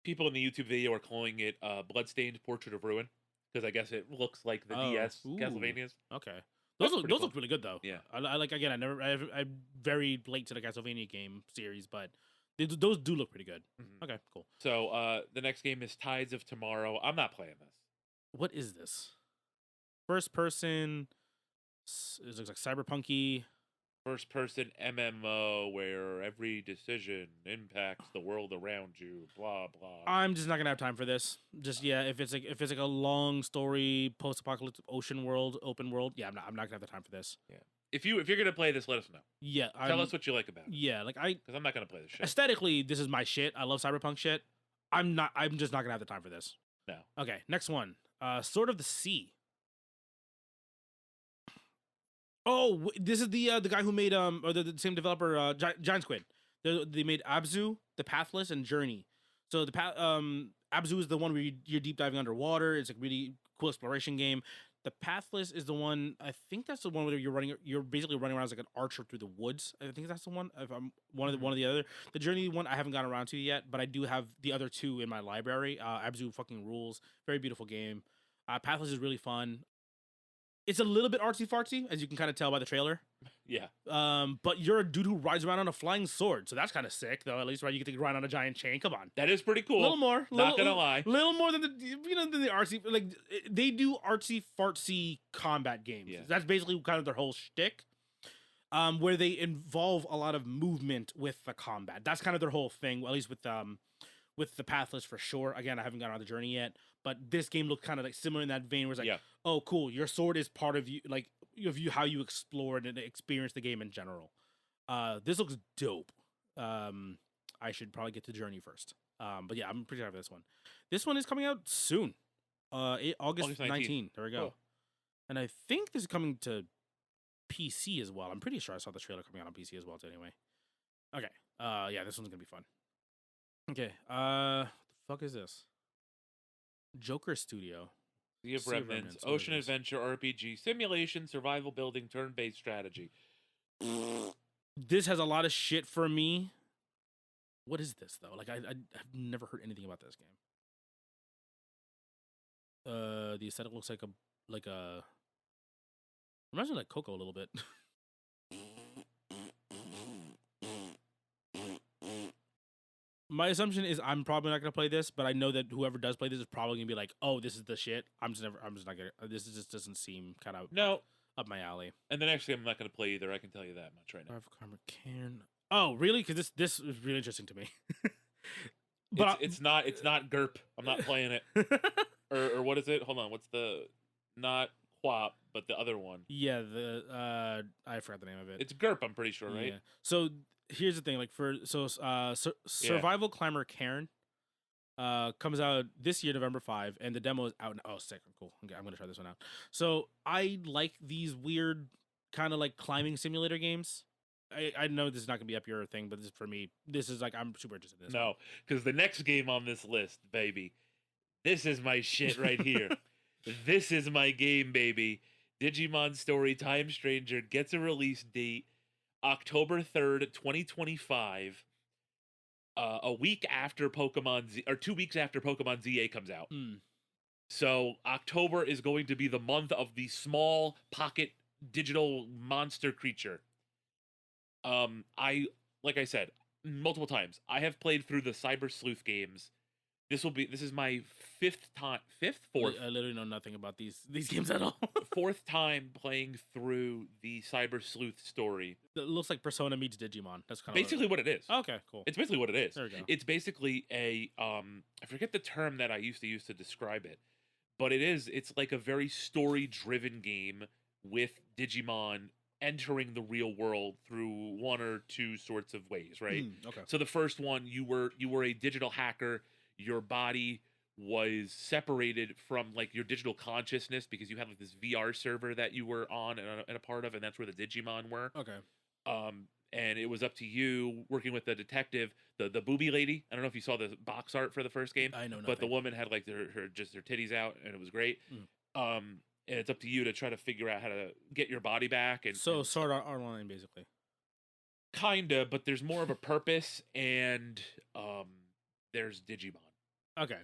People in the YouTube video are calling it Bloodstained Portrait of Ruin because I guess it looks like the DS Castlevanias. Okay. Those look really good though. Yeah. I like, again, I'm very late to the Castlevania game series, but those do look pretty good. Mm-hmm. Okay, cool. So the next game is Tides of Tomorrow. I'm not playing this. What is this? First person. It looks like cyberpunky. First person MMO where every decision impacts the world around you. Blah blah. I'm just not gonna have time for this. Just if it's like a long story, post-apocalyptic open world. Yeah, I'm not gonna have the time for this. Yeah. If you're gonna play this, let us know. Yeah. Tell us what you like about it. Yeah, because I'm not gonna play this shit. Aesthetically, this is my shit. I love cyberpunk shit. I'm just not gonna have the time for this. No. Okay, next one. Sword of the Sea. Oh, this is the guy who made or the same developer, Giant Squid. They made Abzu, The Pathless, and Journey. So the Abzu is the one where you're deep diving underwater. It's a really cool exploration game. The Pathless is the one. I think that's the one where you're basically running around as like an archer through the woods. I think that's the one. If I'm one of the other. The Journey one I haven't gotten around to yet, but I do have the other two in my library. Abzu fucking rules. Very beautiful game. Pathless is really fun. It's a little bit artsy-fartsy, as you can kind of tell by the trailer. Yeah. But you're a dude who rides around on a flying sword, so that's kind of sick, though. At least, right? You get to ride on a giant chain. Come on, that is pretty cool. A little more. Not gonna lie. A little more than than the artsy. Like they do artsy-fartsy combat games. Yeah. That's basically kind of their whole shtick. Where they involve a lot of movement with the combat. That's kind of their whole thing. Well, at least with the Pathless for sure. Again, I haven't gotten on the Journey yet, but this game looked kind of like similar in that vein where it's like, oh, cool, your sword is part of you, like how you explore and experience the game in general. This looks dope. I should probably get to Journey first. But yeah, I'm pretty excited for this one. This one is coming out soon. August 19th. There we go. Oh. And I think this is coming to PC as well. I'm pretty sure I saw the trailer coming out on PC as well, anyway. Okay. Yeah, this one's gonna be fun. Okay, the fuck is this? Joker Studio. Sea of Remnants, ocean adventure RPG, simulation, survival building, turn-based strategy. This has a lot of shit for me. What is this though? Like I've never heard anything about this game. The aesthetic looks like a reminds me like Coco a little bit. My assumption is I'm probably not gonna play this, but I know that whoever does play this is probably gonna be like, "Oh, this is the shit." I'm just not gonna. This just doesn't seem kind of up my alley. And the next game I'm not gonna play either. I can tell you that much right now. Oh, really? Because this is really interesting to me. But it's not GURP. I'm not playing it. or what is it? Hold on. What's the not QWOP, but the other one? Yeah, I forgot the name of it. It's GURP. I'm pretty sure, right? Yeah. So. Here's the thing, like Survival Climber Cairn comes out this year, November 5, and the demo is out. Oh, sick! Cool. Okay, I'm gonna try this one out. So I like these weird kind of like climbing simulator games. I know this is not gonna be up your thing, but this for me, this is like I'm super interested in this. No, because the next game on this list, baby, this is my shit right here. This is my game, baby. Digimon Story Time Stranger gets a release date October 3rd, 2025. A week after Pokemon Z, or 2 weeks after Pokemon ZA comes out. So October is going to be the month of the small pocket digital monster creature. Like I said multiple times, I have played through the Cyber Sleuth games. This is my fourth. I literally know nothing about these games at all. Fourth time playing through the Cyber Sleuth story. It looks like Persona meets Digimon. That's kind of basically what it is. Okay, cool. It's basically what it is. There we go. It's basically a I forget the term that I used to use to describe it, but it's like a very story-driven game with Digimon entering the real world through one or two sorts of ways, right? Okay. So the first one, you were a digital hacker. Your body was separated from like your digital consciousness because you had like this VR server that you were on and a part of, and that's where the Digimon were. Okay. And it was up to you working with the detective, the booby lady. I don't know if you saw the box art for the first game. I know nothing. But the woman had like her titties out, and it was great. And it's up to you to try to figure out how to get your body back. And so Sword Art Online, basically. Kinda, but there's more of a purpose, and there's Digimon. Okay.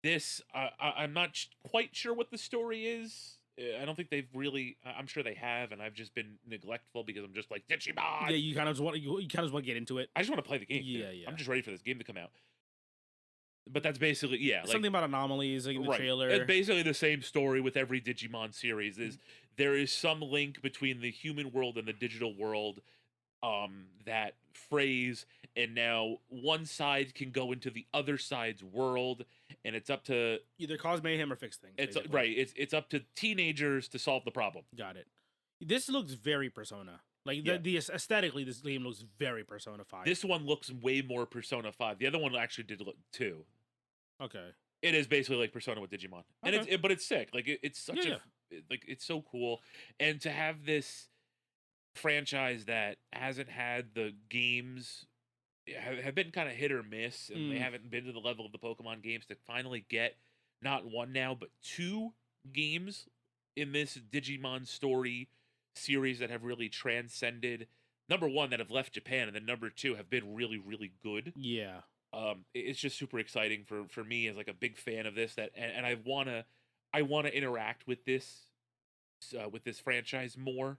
This, I'm not quite sure what the story is. I don't think they've really. I'm sure they have, and I've just been neglectful because I'm just like Digimon. Yeah, you kind of just want to get into it. I just want to play the game. Yeah. I'm just ready for this game to come out. But that's basically something about anomalies like in the trailer. It's basically the same story with every Digimon series. There is some link between the human world and the digital world. That phrase, and now one side can go into the other side's world, and it's up to either cause mayhem or fix things. It's right. It's up to teenagers to solve the problem. Got it. This looks very Persona. Like the aesthetically, this game looks very Persona 5. This one looks way more Persona 5. The other one actually did look too. Okay. It is basically like Persona with Digimon, and but it's sick. Like it's such like it's so cool, and to have this franchise that hasn't had the games have been kind of hit or miss, and they haven't been to the level of the Pokemon games, to finally get not one now but two games in this Digimon story series that have really transcended, number one, that have left Japan, and then number two, have been really, really good. Yeah. It's just super exciting for me as like a big fan of this, that and I wanna interact with this franchise more.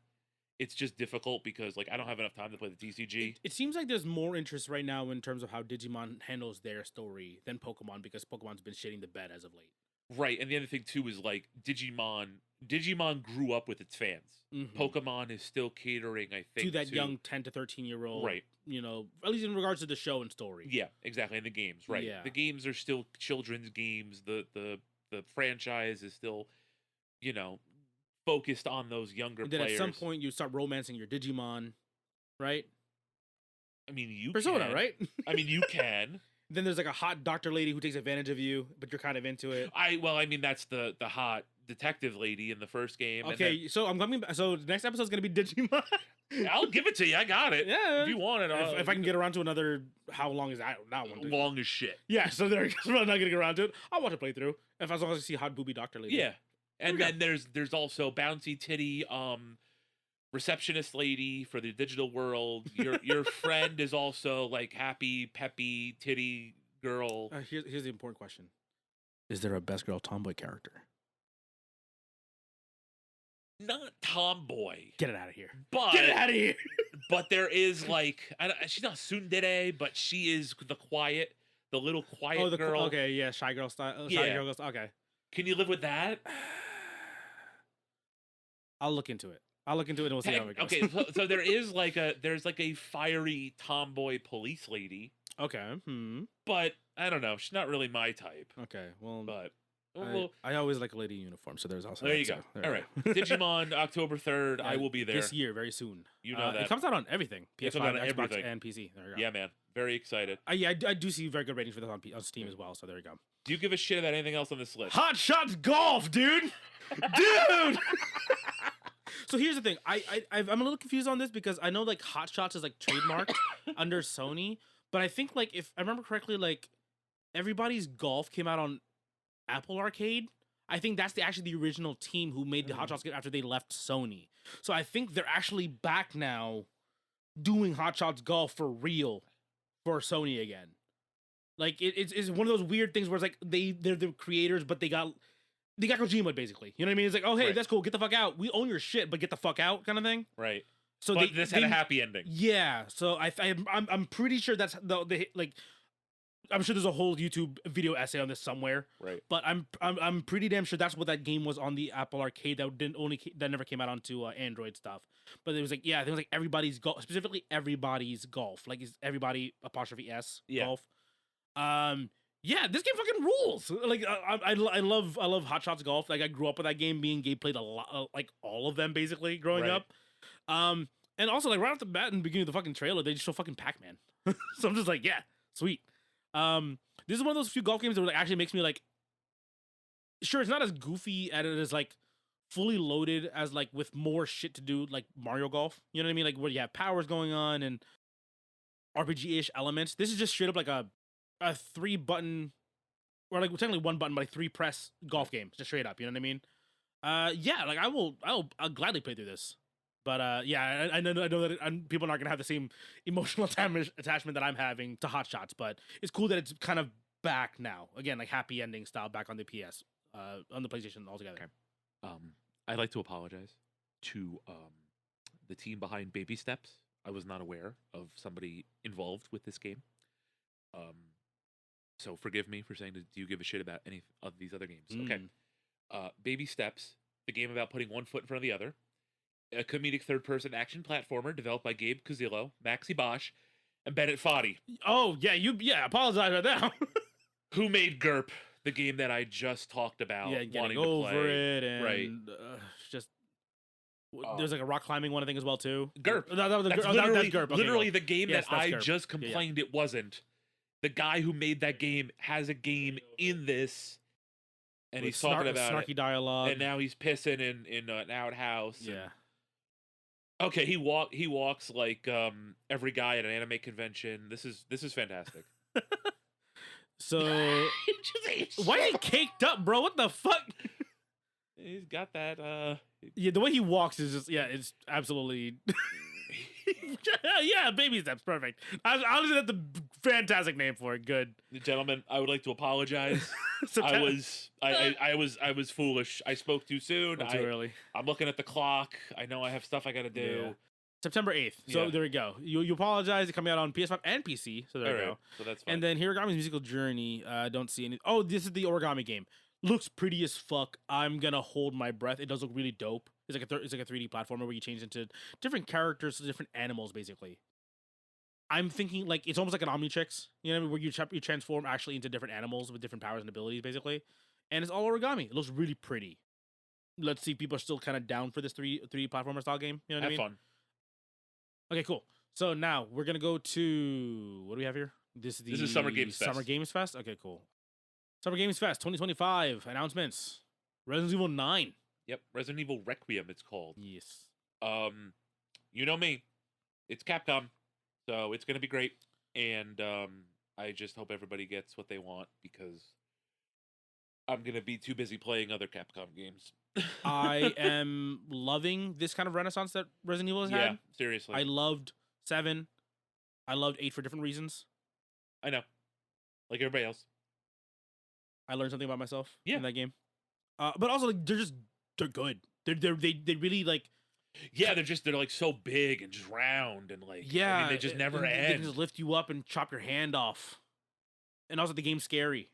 It's just difficult because like I don't have enough time to play the TCG. It seems like there's more interest right now in terms of how Digimon handles their story than Pokemon, because Pokemon's been shitting the bed as of late. Right, and the other thing too is like Digimon grew up with its fans. Pokemon is still catering, I think, to that young 10 to 13-year-old. Right. You know, at least in regards to the show and story. Yeah, exactly. And the games, right? Yeah. The games are still children's games. The franchise is still, focused on those younger players. Then at some point you start romancing your Digimon, right? I mean, you Persona, can. right? I mean, you can. Then there's like a hot doctor lady who takes advantage of you, but you're kind of into it. That's the hot detective lady in the first game. Okay, so I'm coming. So the next episode's gonna be Digimon. I'll give it to you. I got it. Yeah, if you want it. If I can get around to another, how long is that one? Long as shit. Yeah, so I'm not gonna get around to it. I'll watch a playthrough as long as I see hot booby doctor lady. Yeah, and then there's also bouncy titty receptionist lady for the digital world. Your friend is also like happy peppy titty girl. Here's the important question: is there a best girl tomboy character? Not tomboy. Get it out of here. Get it out of here. But there is like, she's not tsundere, but she is the little quiet girl. Okay, yeah, shy girl style. Shy girl style. Okay. Can you live with that? I'll look into it. And we'll see how it goes. Okay, so there's like a fiery tomboy police lady. Okay. But I don't know. She's not really my type. Okay. Well, but I always like a lady in uniform, so there's also there you go. All right, Digimon October 3rd. I will be there this year, very soon. You know that it comes out on everything: PS5, Xbox, everything. and PC. There you go. Yeah, man, very excited. I do see very good ratings for this on Steam as well. So there you go. Do you give a shit about anything else on this list? Hot Shots Golf, dude. Dude. So here's the thing. I'm a little confused on this because I know like Hot Shots is like trademarked under Sony, but I think like if I remember correctly, like Everybody's Golf came out on Apple Arcade. I think that's actually the original team who made the Hot Shots game after they left Sony. So I think they're actually back now doing Hot Shots Golf for real for Sony again. Like it's one of those weird things where it's like they're the creators, but they got Kojima basically. You know what I mean? It's like, oh hey, that's cool, get the fuck out. We own your shit, but get the fuck out, kind of thing. Right. So but this had a happy ending. Yeah. So I'm pretty sure that's the like. I'm sure there's a whole YouTube video essay on this somewhere. Right. But I'm pretty damn sure that's what that game was on the Apple Arcade that never came out onto Android stuff. But it was like, yeah, I think it was like Everybody's Golf, specifically Everybody's Golf, like is everybody apostrophe S golf. Yeah, this game fucking rules. Like I love Hot Shots Golf. Like I grew up with that game. Me and Gabe played a lot, like all of them basically growing up. And also like right off the bat in the beginning of the fucking trailer, they just show fucking Pac-Man. So I'm just like, yeah, sweet. This is one of those few golf games that like actually makes me like, sure, it's not as goofy as it is like fully loaded as like with more shit to do like Mario Golf. You know what I mean? Like where you have powers going on and RPG-ish elements. This is just straight up like a 3-button, or like technically 1 button, but like 3 press golf game, just straight up. You know what I mean? Yeah, like I'll gladly play through this. But yeah, I know that people are not gonna have the same emotional attachment that I'm having to Hot Shots, but it's cool that it's kind of back now. Again, like happy ending style back on the PS, on the PlayStation altogether. Okay. I'd like to apologize to the team behind Baby Steps. I was not aware of somebody involved with this game. So forgive me for saying, do you give a shit about any of these other games? Okay. Baby Steps, the game about putting one foot in front of the other. A comedic third-person action platformer developed by Gabe Cazillo, Maxi Bosch, and Bennett Foddy. Oh, yeah, apologize right now. Who made GURP, the game that I just talked about, wanting over to play. It, and just there's like a rock climbing one, I think, as well, too. GURP. That's GURP. Okay, literally the game that I just complained it wasn't. The guy who made that game has a game in this, and he's talking about snarky dialogue, and now he's pissing in an outhouse. Yeah. Okay, he walks like every guy at an anime convention. This is fantastic. So why are you caked up, bro? What the fuck? He's got that. Yeah, the way he walks is just it's absolutely. Yeah, Baby Steps, perfect. Honestly, that's a fantastic name for it. Good, gentlemen. I would like to apologize. I was foolish. I spoke too soon. Too early. I'm looking at the clock. I know I have stuff I gotta do. Yeah. September 8th. So there we go. You apologize. It's coming out on PS5 and PC. So there we go. So that's fine. And then Hiragami's Musical Journey. Don't see any. Oh, this is the origami game. Looks pretty as fuck. I'm gonna hold my breath. It does look really dope. It's like a 3D platformer where you change into different characters, different animals, basically. I'm thinking like it's almost like an Omnitrix, you know, where you transform actually into different animals with different powers and abilities, basically. And it's all origami. It looks really pretty. Let's see if people are still kind of down for this 3D platformer style game. You know what I mean? Have fun. Okay, cool. So now we're gonna go to what do we have here? This is Summer Games Fest. Summer Games Fest. Okay, cool. Summer Games Fest 2025 announcements. Resident Evil 9. Yep, Resident Evil Requiem. It's called. Yes. You know me. It's Capcom, so it's gonna be great. And I just hope everybody gets what they want because I'm gonna be too busy playing other Capcom games. I am loving this kind of renaissance that Resident Evil has had. Yeah, seriously. I loved 7. I loved 8 for different reasons. I know. Like everybody else. I learned something about myself in that game. But also, like, they're good. They really like. Yeah, they're like so big and just round and like. Yeah, I mean, they just never end. They can just lift you up and chop your hand off. And also, the game's scary.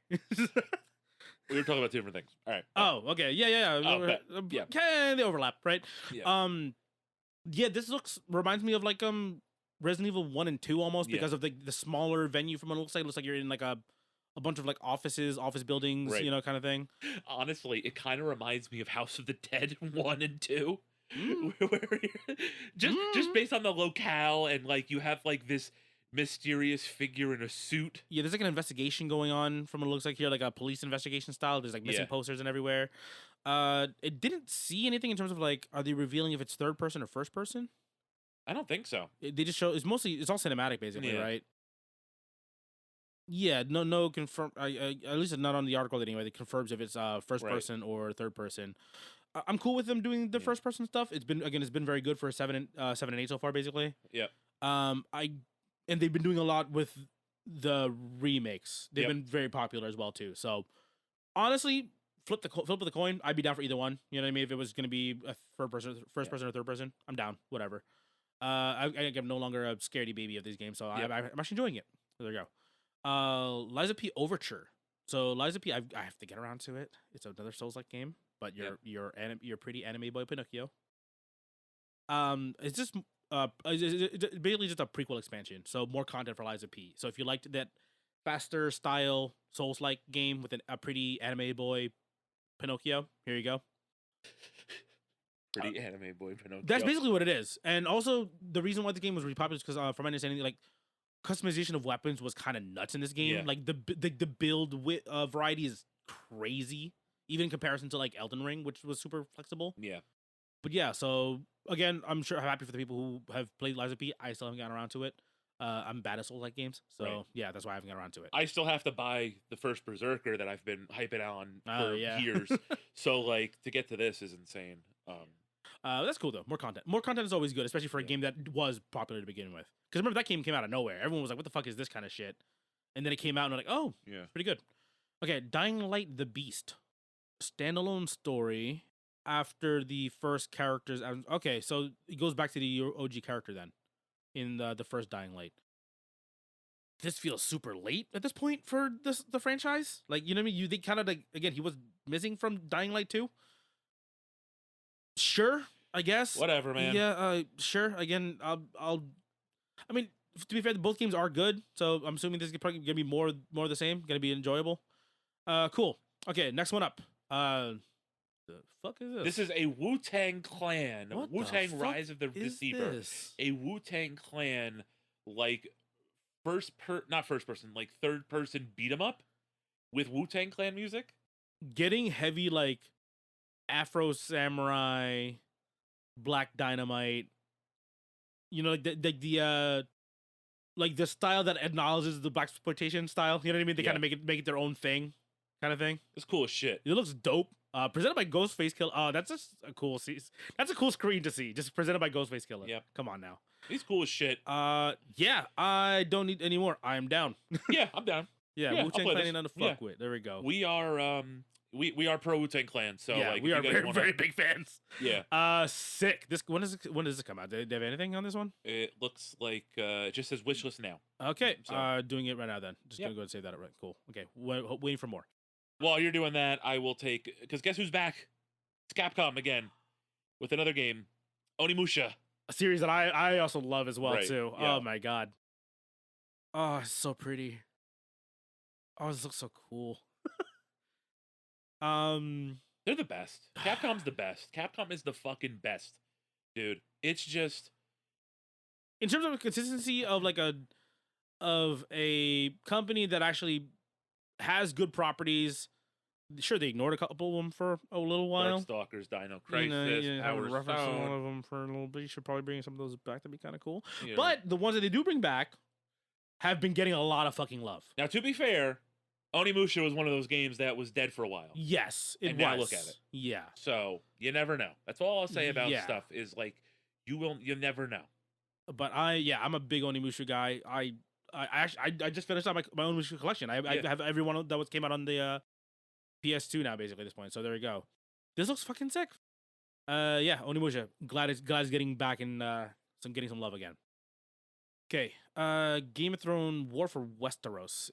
We were talking about 2 different things. All right. Oh, okay. Yeah. They overlap, right? Yeah. Yeah, this reminds me of like Resident Evil 1 and 2 almost because of the smaller venue from what it looks like. It looks like you're in like a bunch of like office buildings, you know, kind of thing. Honestly, it kind of reminds me of House of the Dead 1 and 2. Where just based on the locale and like you have like this mysterious figure in a suit. Yeah, there's like an investigation going on from what it looks like here, like a police investigation style. There's like missing posters and everywhere. It didn't see anything in terms of like, are they revealing if it's third person or first person? I don't think so. They just show it's all cinematic basically, Yeah. right? Yeah, no confirm. At least not on the article anyway. That confirms if it's first Right. person or third person. I'm cool with them doing the first person stuff. It's been very good for 7 and 8 so far, basically. Yeah. And they've been doing a lot with the remakes. They've been very popular as well too. So honestly, flip of the coin. I'd be down for either one. You know what I mean? If it was gonna be a first person or third person, I'm down. Whatever. I'm no longer a scaredy baby of these games, so I'm actually enjoying it. So there you go. Liza P Overture. So Liza P, I have to get around to it. It's another Souls-like game, but you're pretty anime boy Pinocchio. It's just it's basically just a prequel expansion, so more content for Liza P. So if you liked that faster style Souls-like game with a pretty anime boy Pinocchio, here you go. Pretty anime boy Pinocchio. That's basically what it is. And also, the reason why the game was really popular is because, from my understanding, like, customization of weapons was kind of nuts in this game. Yeah. Like, the build variety is crazy, even in comparison to, like, Elden Ring, which was super flexible. Yeah. But yeah, so, again, I'm happy for the people who have played Liza P. I still haven't gotten around to it. I'm bad at Souls-like games, so yeah, that's why I haven't gotten around to it. I still have to buy the first Berserker that I've been hyping on for years. So, like, to get to this is insane. That's cool though. More content. More content is always good, especially for a game that was popular to begin with. Because remember that game came out of nowhere. Everyone was like, "What the fuck is this kind of shit?" And then it came out and they're like, "Oh, yeah, pretty good." Okay, Dying Light: The Beast, standalone story after the first characters. Okay, so it goes back to the OG character then, in the first Dying Light. This feels super late at this point for the franchise. Like, you know what I mean? They kind of like, again, he was missing from Dying Light 2. Sure, I guess. Whatever, man. Yeah, sure. Again, I mean, to be fair, both games are good, so I'm assuming this is probably gonna be more of the same. Gonna be enjoyable. Cool. Okay, next one up. The fuck is this? This is a Wu-Tang Clan. Wu-Tang Rise of the Deceiver. This? A Wu-Tang Clan, like not first person, like third person beat 'em up with Wu-Tang Clan music. Getting heavy, like Afro Samurai, Black Dynamite. You know, like the style that acknowledges the blaxploitation style. You know what I mean? They kind of make it their own thing, kind of thing. It's cool as shit. It looks dope. Presented by Ghostface Killer. Oh, that's just a cool that's a cool screen to see. Just presented by Ghostface Killer. Yep. Come on now. He's cool as shit. Yeah. I don't need any more. I'm down. Yeah, I'm down. Yeah, Wu-Tang Clan ain't nothing to fuck with. There we go. We are we are pro Wu-Tang Clan, so yeah, like we are very big fans. Yeah. Sick. When does this come out? Do they have anything on this one? It looks like it just says wish list now. Okay. So. Doing it right now then. Just gonna go and say that right. Cool. Okay. Waiting for more. While you're doing that, I will take, because guess who's back? It's Capcom again with another game, Onimusha. A series that I also love as well too. Yeah. Oh my god. Oh, it's so pretty. Oh, this looks so cool. They're the best. Capcom's the best. Capcom is the fucking best, dude. It's just, in terms of consistency of like a company that actually has good properties. Sure, they ignored a couple of them for a little while. Darkstalkers, Dino Crisis, Power Stone. One of them for a little bit. You should probably bring some of those back. That'd be kind of cool. Yeah. But the ones that they do bring back have been getting a lot of fucking love. Now, to be fair, Onimusha was one of those games that was dead for a while. Yes, it and was. now look at it. Yeah. So you never know. That's all I'll say about stuff is like you never know. But I'm a big Onimusha guy. I just finished out my own Onimusha collection. I have every one that came out on the PS2 now, basically at this point. So there we go. This looks fucking sick. Onimusha. Glad it's getting back and getting some love again. Okay. Game of Thrones War for Westeros.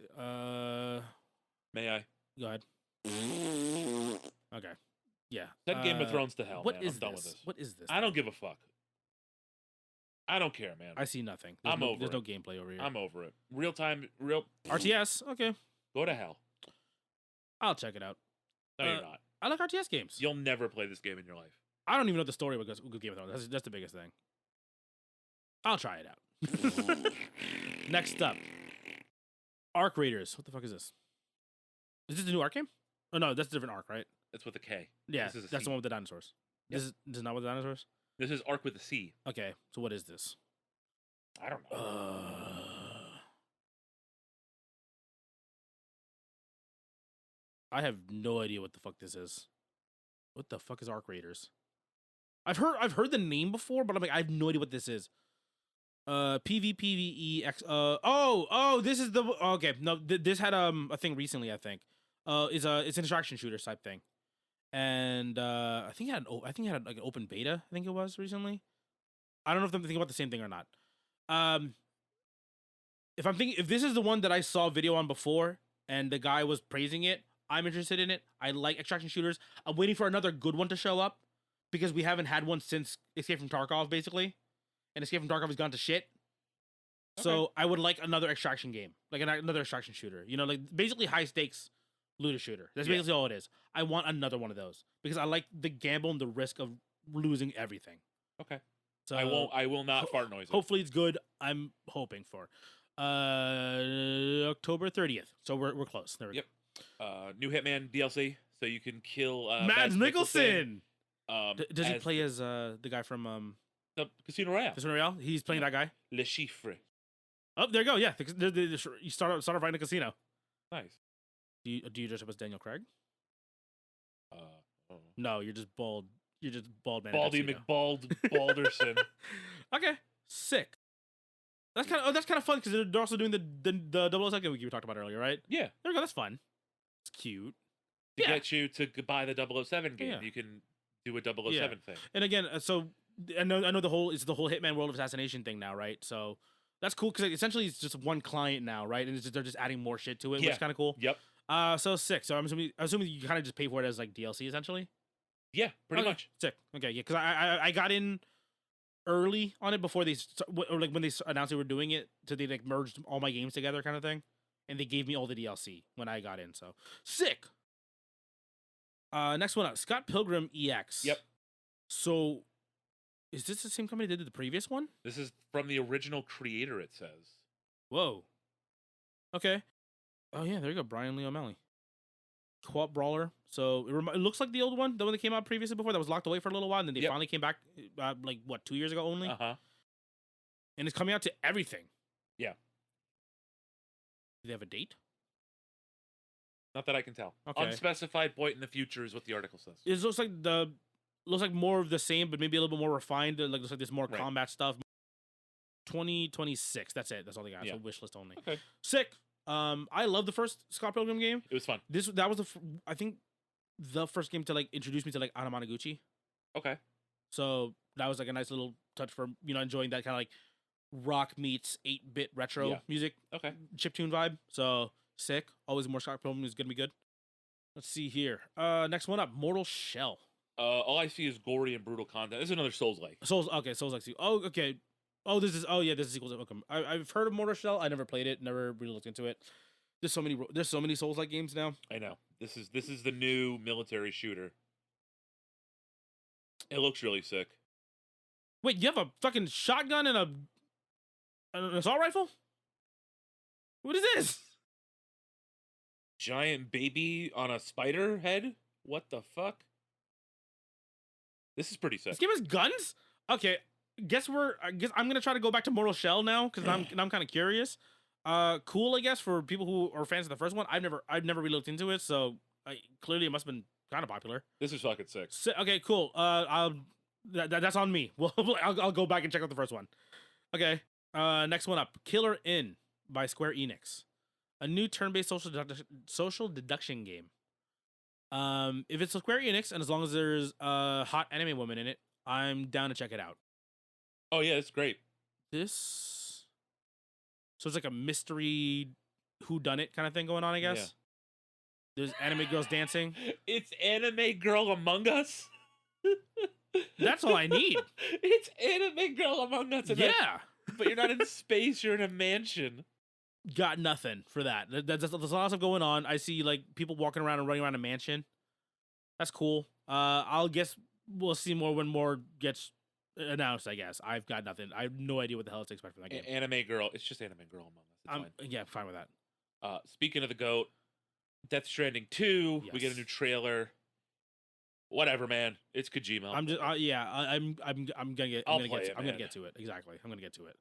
May I? Go ahead. Okay. Yeah. Send Game of Thrones to hell. What man. is I'm done with this. What is this? I don't give a fuck. I don't care, man. I see nothing. There's no gameplay over here. I'm over it. Real RTS. Okay. Go to hell. I'll check it out. No, you're not. I like RTS games. You'll never play this game in your life. I don't even know the story because Game of Thrones. That's the biggest thing. I'll try it out. Next up, Arc Raiders. What the fuck is this? Is this the new Arc game? Oh no, that's a different Arc, right? It's with a K. Yeah, this is that's the one with the dinosaurs. Yep. This is not with the dinosaurs? This is Ark with a C. Okay, so what is this? I don't know. I have no idea what the fuck this is. What the fuck is Ark Raiders? I've heard the name before, but I'm like, I have no idea what this is. PvPvEX. This is the okay. No, this had a thing recently. I think it's an extraction shooter type thing, and I think it had like an open beta. I think it was recently. I don't know if I'm thinking about the same thing or not. If this is the one that I saw a video on before and the guy was praising it, I'm interested in it. I like extraction shooters. I'm waiting for another good one to show up because we haven't had one since Escape from Tarkov, basically. And Escape from Tarkov has gone to shit. Okay. So I would like another extraction game, like another extraction shooter. You know, like basically high stakes looter shooter. That's basically all it is. I want another one of those because I like the gamble and the risk of losing everything. Okay. So I will not fart noises. Hopefully it's good. I'm hoping for October 30th. So we're close. There we go. New Hitman DLC, so you can kill Mads Mikkelsen. Does he play as the guy from the Casino Royale? Casino Royale. He's playing that guy. Le Chiffre. Oh, there you go. Yeah, you start off fighting a casino. Nice. Do you dress up as Daniel Craig? Oh. No, you're just bald. You're just bald man. Baldy McBald Balderson. Okay, sick. That's kind of fun because they're also doing the 007 game we talked about earlier, right? Yeah. There we go. That's fun. It's cute. To get you to buy the 007 game, you can do a 007 thing. And again, so I know the whole Hitman World of Assassination thing now, right? So that's cool because essentially it's just one client now, right? And they're just adding more shit to it, which is kind of cool. Yep. So sick. So I'm assuming you kind of just pay for it as like DLC essentially. Yeah, pretty much. Sick. Okay, yeah, because I got in early on it before when they announced they were doing it, so they like merged all my games together, kind of thing, and they gave me all the DLC when I got in. So sick. Next one up, Scott Pilgrim EX. Yep. So, is this the same company that did the previous one? This is from the original creator. It says. Whoa. Okay. Oh yeah, there you go, Brian Lee O'Malley. Co-op brawler. So it looks like the old one, the one that came out previously before that was locked away for a little while, and then they finally came back, 2 years ago only. And it's coming out to everything. Yeah. Do they have a date? Not that I can tell. Okay. Unspecified point in the future is what the article says. It looks like more of the same, but maybe a little bit more refined. Like looks like there's more combat stuff. 2026. That's it. That's all they got. So wish list only. Okay. Sick. I love the first Scott Pilgrim game. It was fun. That was I think the first game to like introduce me to like Anamanaguchi. Okay. So that was like a nice little touch for enjoying that kind of like rock meets 8-bit retro music. Okay. Chiptune vibe. So sick. Always more Scott Pilgrim is gonna be good. Let's see here. Next one up, Mortal Shell. All I see is gory and brutal content. This is another Souls-like. Souls-like. Oh, okay. Oh, this is a sequel to Welcome. I've heard of Mortal Shell. I never played it. Never really looked into it. There's so many Souls-like games now. I know. This is the new military shooter. It looks really sick. Wait, you have a fucking shotgun and an assault rifle? What is this? Giant baby on a spider head? What the fuck? This is pretty sick. This game has guns? Okay. I guess I'm gonna try to go back to Mortal Shell now because I'm kind of curious. Cool, I guess, for people who are fans of the first one. I've never really looked into it, so clearly it must have been kind of popular. This is fucking sick. Okay, cool. That's on me. Well, I'll go back and check out the first one. Okay. Next one up, Killer Inn by Square Enix, a new turn-based social deduction game. If it's Square Enix and as long as there's a hot anime woman in it, I'm down to check it out. Oh yeah, it's great. So it's like a mystery whodunit kind of thing going on, I guess. Yeah. There's anime girls dancing. It's Anime Girl Among Us. That's all I need. It's Anime Girl Among Us. Yeah. But you're not in space, you're in a mansion. Got nothing for that. There's a lot of stuff going on. I see like people walking around and running around a mansion. That's cool. I'll guess we'll see more when more gets announced, I guess. I've got nothing. I have no idea what the hell to expect from that game. Anime Girl. It's just Anime Girl Among Us. It's fine. Yeah, fine with that. Speaking of the GOAT, Death Stranding 2, we get a new trailer. Whatever, man. It's Kojima. I'm gonna get. I'm gonna get to it. Exactly. I'm gonna get to it.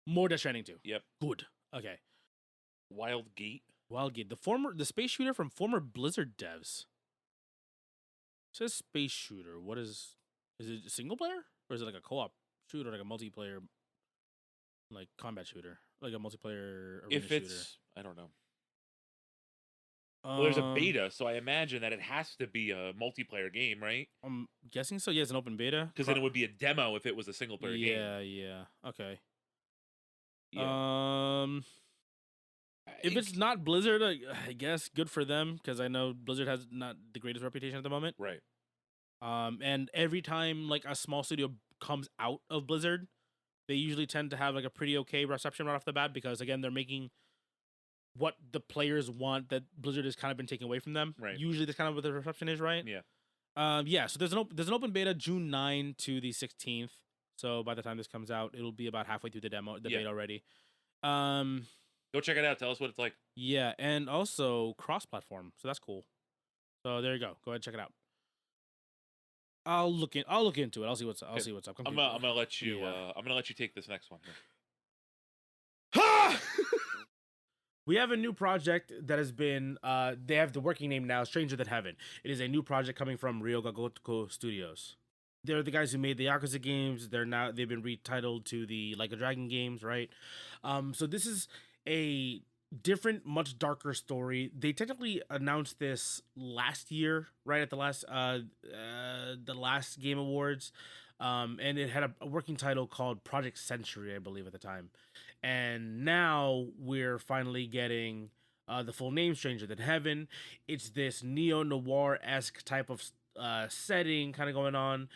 More Death Stranding 2. Yep. Good. Okay. Wild Gate. The space shooter from former Blizzard devs. It says space shooter. What is it a single player? Or is it like a co-op shooter, like a multiplayer, like combat shooter? Like a multiplayer arena shooter? I don't know. Well, there's a beta, so I imagine that it has to be a multiplayer game, right? I'm guessing so. Yeah, it's an open beta. Because then it would be a demo if it was a single player game. Yeah. Okay. Yeah. If it's not Blizzard, I guess good for them, because I know Blizzard has not the greatest reputation at the moment. Right. And every time like a small studio comes out of Blizzard, they usually tend to have like a pretty okay reception right off the bat, because again, they're making what the players want that Blizzard has kind of been taking away from them. Right. Usually that's kind of what the reception is, right? Yeah. Yeah, so there's an open beta June 9 to the 16th. So by the time this comes out, it'll be about halfway through the beta already. Go check it out. Tell us what it's like. Yeah, and also cross-platform, so that's cool. So there you go. Go ahead and check it out. I'll look into it. I'll see what's up. I'm gonna let you. I'm gonna let you take this next one. We have a new project that has been. They have the working name now, Stranger Than Heaven. It is a new project coming from Ryoga Gotoku Studios. They're the guys who made the Yakuza games. They've been retitled to the Like a Dragon games, right? So this is a different, much darker story. They technically announced this last year, right at the last Game Awards, and it had a working title called Project Century, I believe, at the time. And now we're finally getting the full name, Stranger Than Heaven. It's this neo-noir-esque type of setting kind of going on,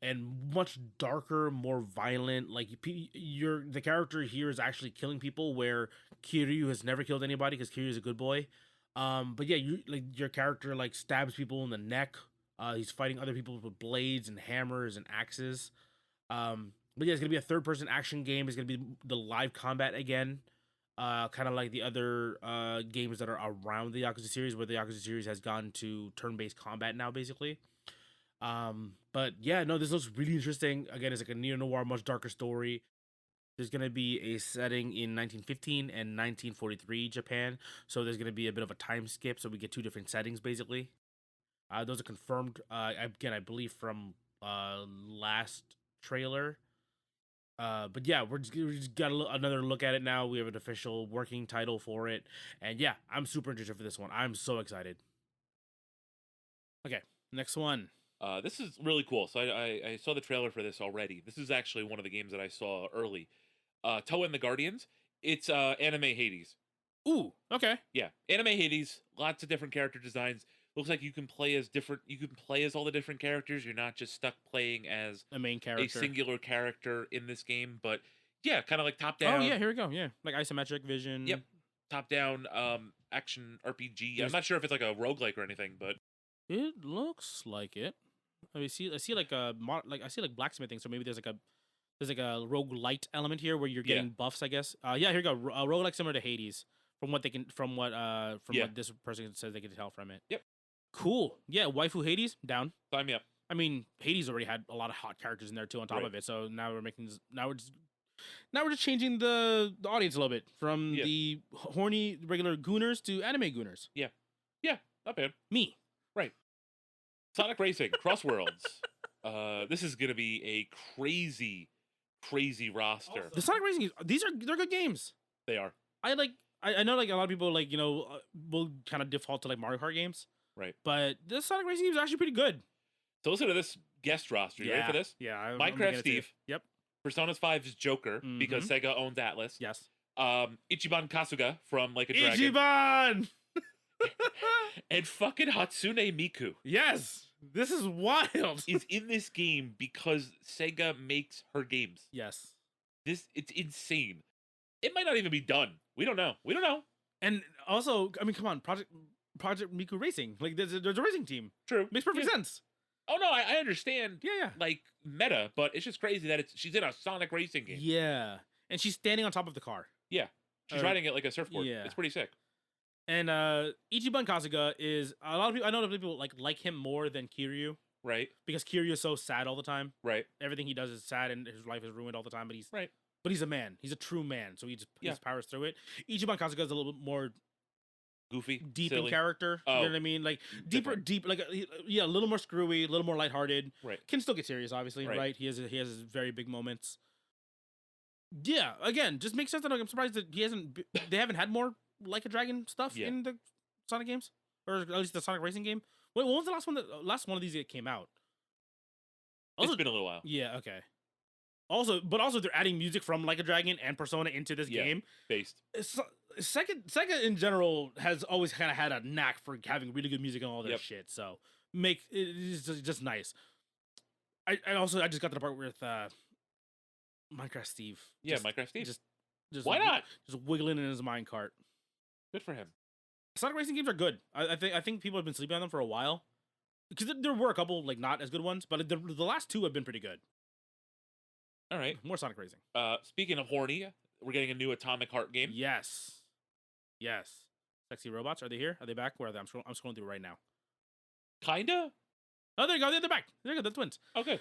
and much darker, more violent. Like the character here is actually killing people, where Kiryu has never killed anybody because Kiryu is a good boy. But yeah, your character like stabs people in the neck. He's fighting other people with blades and hammers and axes. But yeah, it's gonna be a third-person action game. It's gonna be the live combat again, kind of like the other games that are around the Yakuza series, where the Yakuza series has gone to turn-based combat now, basically. But yeah, no, this looks really interesting. Again, it's like a neo-noir, much darker story. There's gonna be a setting in 1915 and 1943 Japan, so there's gonna be a bit of a time skip, so we get two different settings, basically. Those are confirmed. Again, I believe from last trailer. But yeah, we just got another look at it now. We have an official working title for it. And yeah, I'm super interested for this one. I'm so excited. Okay, next one. This is really cool. So I saw the trailer for this already. This is actually one of the games that I saw early. Toa and the Guardians. It's anime Hades. Ooh, okay. Yeah, anime Hades. Lots of different character designs. Looks like you can play as all the different characters. You're not just stuck playing as a main character, a singular character in this game. But yeah, kind of like top down. Oh yeah, here we go. Yeah, like isometric vision. Yep, top down action RPG. I'm not sure if it's like a roguelike or anything, but it looks like it. I see like I see like blacksmithing. So maybe there's like a roguelite element here where you're getting buffs, I guess. Yeah, here we go. Roguelike similar to Hades, from what this person says they can tell from it. Yep. Cool. Yeah, waifu Hades, down. Sign me up. I mean, Hades already had a lot of hot characters in there too on top of it. So now we're just changing the audience a little bit from the horny regular gooners to anime gooners. Yeah. Yeah, not bad. Me. Right. Sonic Racing, Crossworlds. This is gonna be a crazy roster. The Sonic Racing they're good games. They are. I know like a lot of people like, will kind of default to like Mario Kart games. Right. But this Sonic Racing game is actually pretty good. So listen to this guest roster. You ready for this? Yeah. Minecraft Steve. Yep. Persona 5's Joker, because Sega owns Atlas. Yes. Ichiban Kasuga from Like a Dragon. Ichiban! And fucking Hatsune Miku. Yes! This is wild! Is in this game because Sega makes her games. Yes. It's insane. It might not even be done. We don't know. And also, I mean, come on, Project Miku Racing. Like, there's a racing team. True. Makes perfect sense. Oh, no, I understand. Yeah. Like, meta, but it's just crazy that she's in a Sonic Racing game. Yeah. And she's standing on top of the car. Yeah. She's riding it like a surfboard. Yeah. It's pretty sick. And Ichiban Kasuga is, a lot of people, I know that people like him more than Kiryu. Right. Because Kiryu's so sad all the time. Right. Everything he does is sad, and his life is ruined all the time. But he's right. But he's a man. He's a true man. So he just powers through it. Ichiban Kasuga is a little bit more goofy, deep silly. in character. You know what I mean? Like deep, like a little more screwy, a little more lighthearted. Right. Can still get serious, obviously. Right. He has his very big moments. Yeah. Again, just makes sense that I'm surprised that they haven't had more Like a Dragon stuff in the Sonic games, or at least the Sonic Racing game. Wait, when was the last one of these that came out? Also, it's been a little while. Yeah. Okay. Also, they're adding music from Like a Dragon and Persona into this game. Based. Sega in general has always kind of had a knack for having really good music and all this shit. So it's just nice. I just got to the part with Minecraft Steve. Minecraft Steve. Just why not? Just wiggling in his minecart. Good for him. Sonic Racing games are good. I think people have been sleeping on them for a while because there were a couple like not as good ones, but the last two have been pretty good. All right, more Sonic Racing. Speaking of horny, we're getting a new Atomic Heart game. Yes. Sexy robots, are they here? Are they back? Where are they? I'm scrolling through right now. Kinda. Oh, there you go. They're back. There you go. The twins. Okay.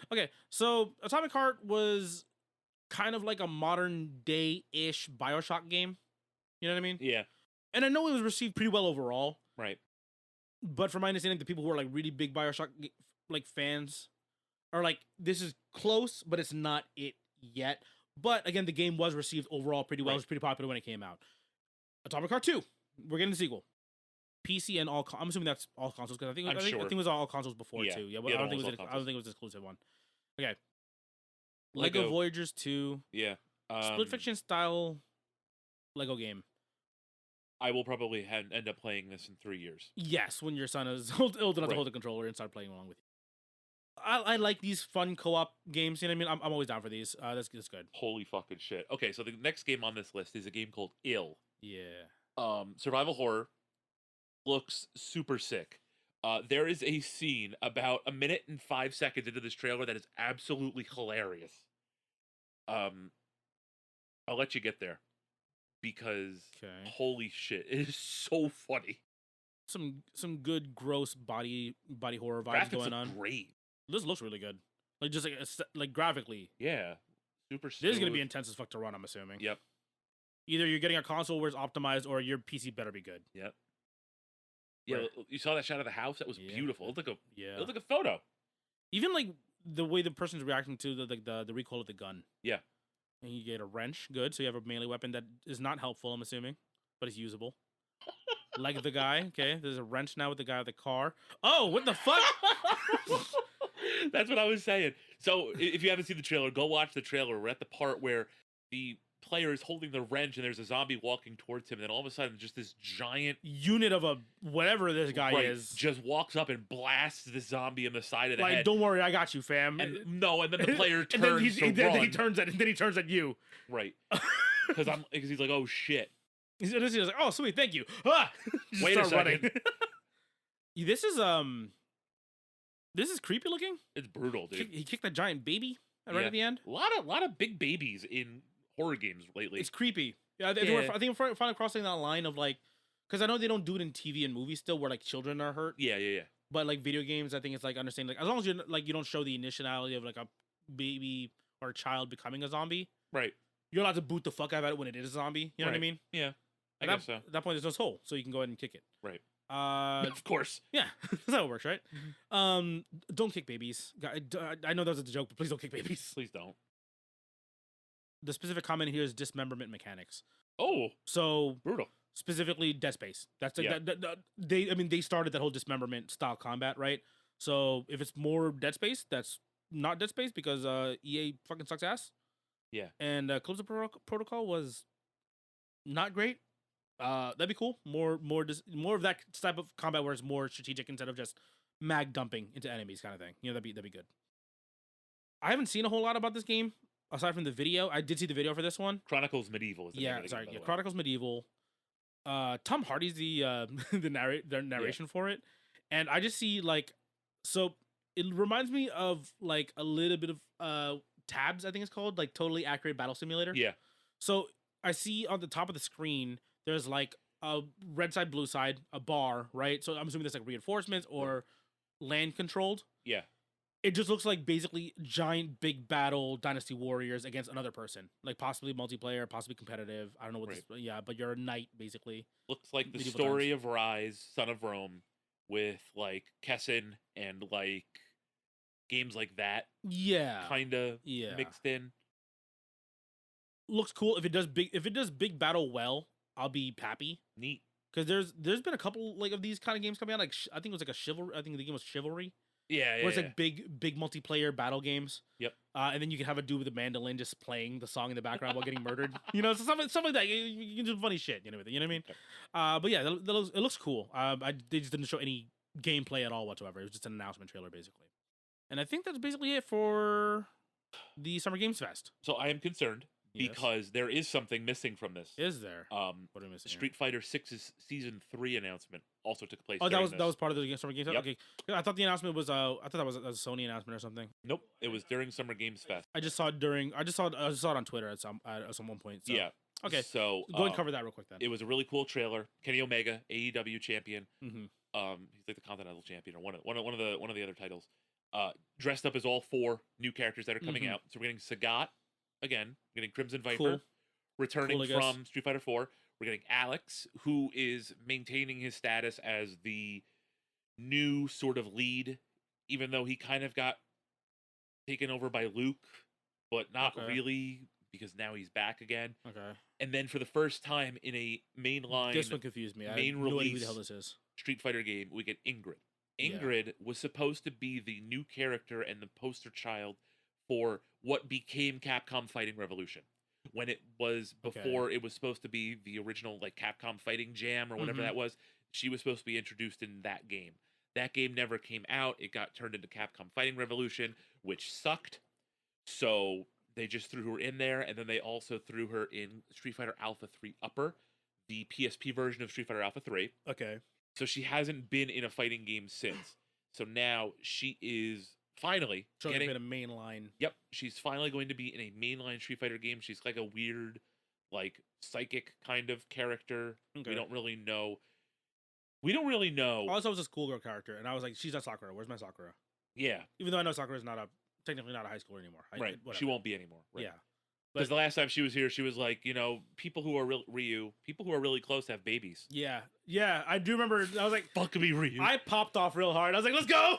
So Atomic Heart was kind of like a modern day-ish BioShock game. You know what I mean? Yeah. And I know it was received pretty well overall. Right. But from my understanding, the people who are like really big BioShock like fans are like, this is close, but it's not it yet. But again, the game was received overall pretty well. It was pretty popular when it came out. Atomic Heart 2. We're getting the sequel. PC and all. I'm assuming that's all consoles because I think it was all consoles before too. Yeah, I don't think it was an exclusive one. Okay. Lego Voyagers 2. Yeah. Split fiction style Lego game. I will probably end up playing this in 3 years. Yes, when your son is old enough to hold the controller and start playing along with you. I like these fun co-op games. You know what I mean? I'm always down for these. That's good. Holy fucking shit. Okay, so the next game on this list is a game called Ill. Yeah. Survival horror. Looks super sick. There is a scene about 1 minute and 5 seconds into this trailer that is absolutely hilarious. I'll let you get there because holy shit, it is so funny. Some good gross body horror vibes going on. Great. This looks really good. Like just like graphically. Yeah. Super. This is gonna be intense as fuck to run. I'm assuming. Yep. Either you're getting a console where it's optimized, or your PC better be good. Yep. Yeah, you saw that shot of the house? That was beautiful. It looked like a photo. Even like the way the person's reacting to the recoil of the gun. Yeah. And you get a wrench, good. So you have a melee weapon that is not helpful, I'm assuming, but it's usable. Like the guy, okay. There's a wrench now with the guy with the car. Oh, what the fuck? That's what I was saying. So if you haven't seen the trailer, go watch the trailer. We're at the part where the player is holding the wrench and there's a zombie walking towards him, and then all of a sudden just this giant unit of a whatever this guy is just walks up and blasts the zombie in the side of the head. Don't worry, I got you, fam. And then the player turns and then he turns at you. Right. Because he's like, oh shit. He's like, oh sweet, thank you. Ah! Wait a second. This is creepy looking. It's brutal, dude. He kicked that giant baby right at the end. A lot of big babies in horror games lately. It's creepy. Yeah, I think we're finally crossing that line of like, because I know they don't do it in TV and movies still, where like children are hurt. Yeah. But like video games, I think it's like understanding, like as long as you don't show the initiality of like a baby or a child becoming a zombie. Right. You're allowed to boot the fuck out of it when it is a zombie. You know what I mean? Yeah. I guess so. At that point, there's no soul, so you can go ahead and kick it. Right. Of course. Yeah, that's how it works, right? Mm-hmm. Don't kick babies. I know that was a joke, but please don't kick babies. Please don't. The specific comment here is dismemberment mechanics. Oh, so brutal. Specifically, Dead Space. That's like they started that whole dismemberment style combat, right? So if it's more Dead Space, that's not Dead Space because EA fucking sucks ass. Yeah. And Calypso Protocol was not great. That'd be cool. More of that type of combat where it's more strategic instead of just mag dumping into enemies kind of thing. You know, that'd be good. I haven't seen a whole lot about this game aside from the video. I did see the video for this one. Chronicles Medieval is the name of the game, Chronicles Medieval. Tom Hardy's the narration for it, and I just see like, so it reminds me of like a little bit of Tabs, I think it's called, like Totally Accurate Battle Simulator. Yeah. So I see on the top of the screen there's like a red side, blue side, a bar, right? So I'm assuming there's like reinforcements or land controlled. Yeah. It just looks like basically giant big battle Dynasty Warriors against another person, like possibly multiplayer, possibly competitive. I don't know what this. Yeah, but you're a knight basically. Looks like the story of Rise, Son of Rome, with like Kessin and like games like that. Yeah, kind of mixed in. Looks cool. If it does big battle well, I'll be happy. Neat. Because there's been a couple like of these kind of games coming out. Like I think it was like a chivalry. I think the game was Chivalry. Yeah, where it's like big multiplayer battle games. Yep. And then you can have a dude with a mandolin just playing the song in the background while getting murdered. You know, stuff like that. You can do funny shit. You know what I mean? But yeah, it looks cool. They just didn't show any gameplay at all whatsoever. It was just an announcement trailer basically. And I think that's basically it for the Summer Games Fest. So I am concerned because there is something missing from this. Is there? What are we missing? Street Fighter 6's season 3 announcement also took place. Oh, that was part of the Summer Games Fest. Yep. Okay, I thought the announcement was I thought that was a Sony announcement or something. Nope, it was during Summer Games Fest. I just saw it on Twitter at some one point. So. Yeah. Okay. So go and cover that real quick then. It was a really cool trailer. Kenny Omega, AEW champion. Mm-hmm. He's like the Continental champion or one of the other titles. Dressed up as all 4 new characters that are coming out. So we're getting Sagat again. We're getting Crimson Viper. Cool. Returning from Street Fighter 4. We're getting Alex, who is maintaining his status as the new sort of lead, even though he kind of got taken over by Luke, but not really, because now he's back again. Okay. And then for the first time in a mainline, this one confused me. Main release, no idea who the hell this is. Street Fighter game, we get Ingrid. Ingrid was supposed to be the new character and the poster child for what became Capcom Fighting Revolution. When it was before it was supposed to be the original like Capcom Fighting Jam or whatever that was, she was supposed to be introduced in that game. That game never came out. It got turned into Capcom Fighting Revolution, which sucked. So they just threw her in there, and then they also threw her in Street Fighter Alpha 3 Upper, the PSP version of Street Fighter Alpha 3. Okay. So she hasn't been in a fighting game since. So now she is finally getting a mainline. Yep, she's finally going to be in a mainline Street Fighter game. She's like a weird, like psychic kind of character. Okay. We don't really know. Also, it was a schoolgirl character, and I was like, "She's not Sakura. Where's my Sakura?" Yeah. Even though I know Sakura's technically not a high schooler anymore. Right. She won't be anymore. Right. Yeah. Because the last time she was here, she was like, people who are people who are really close have babies. Yeah. Yeah, I do remember. I was like, "Fuck me, Ryu." I popped off real hard. I was like, "Let's go."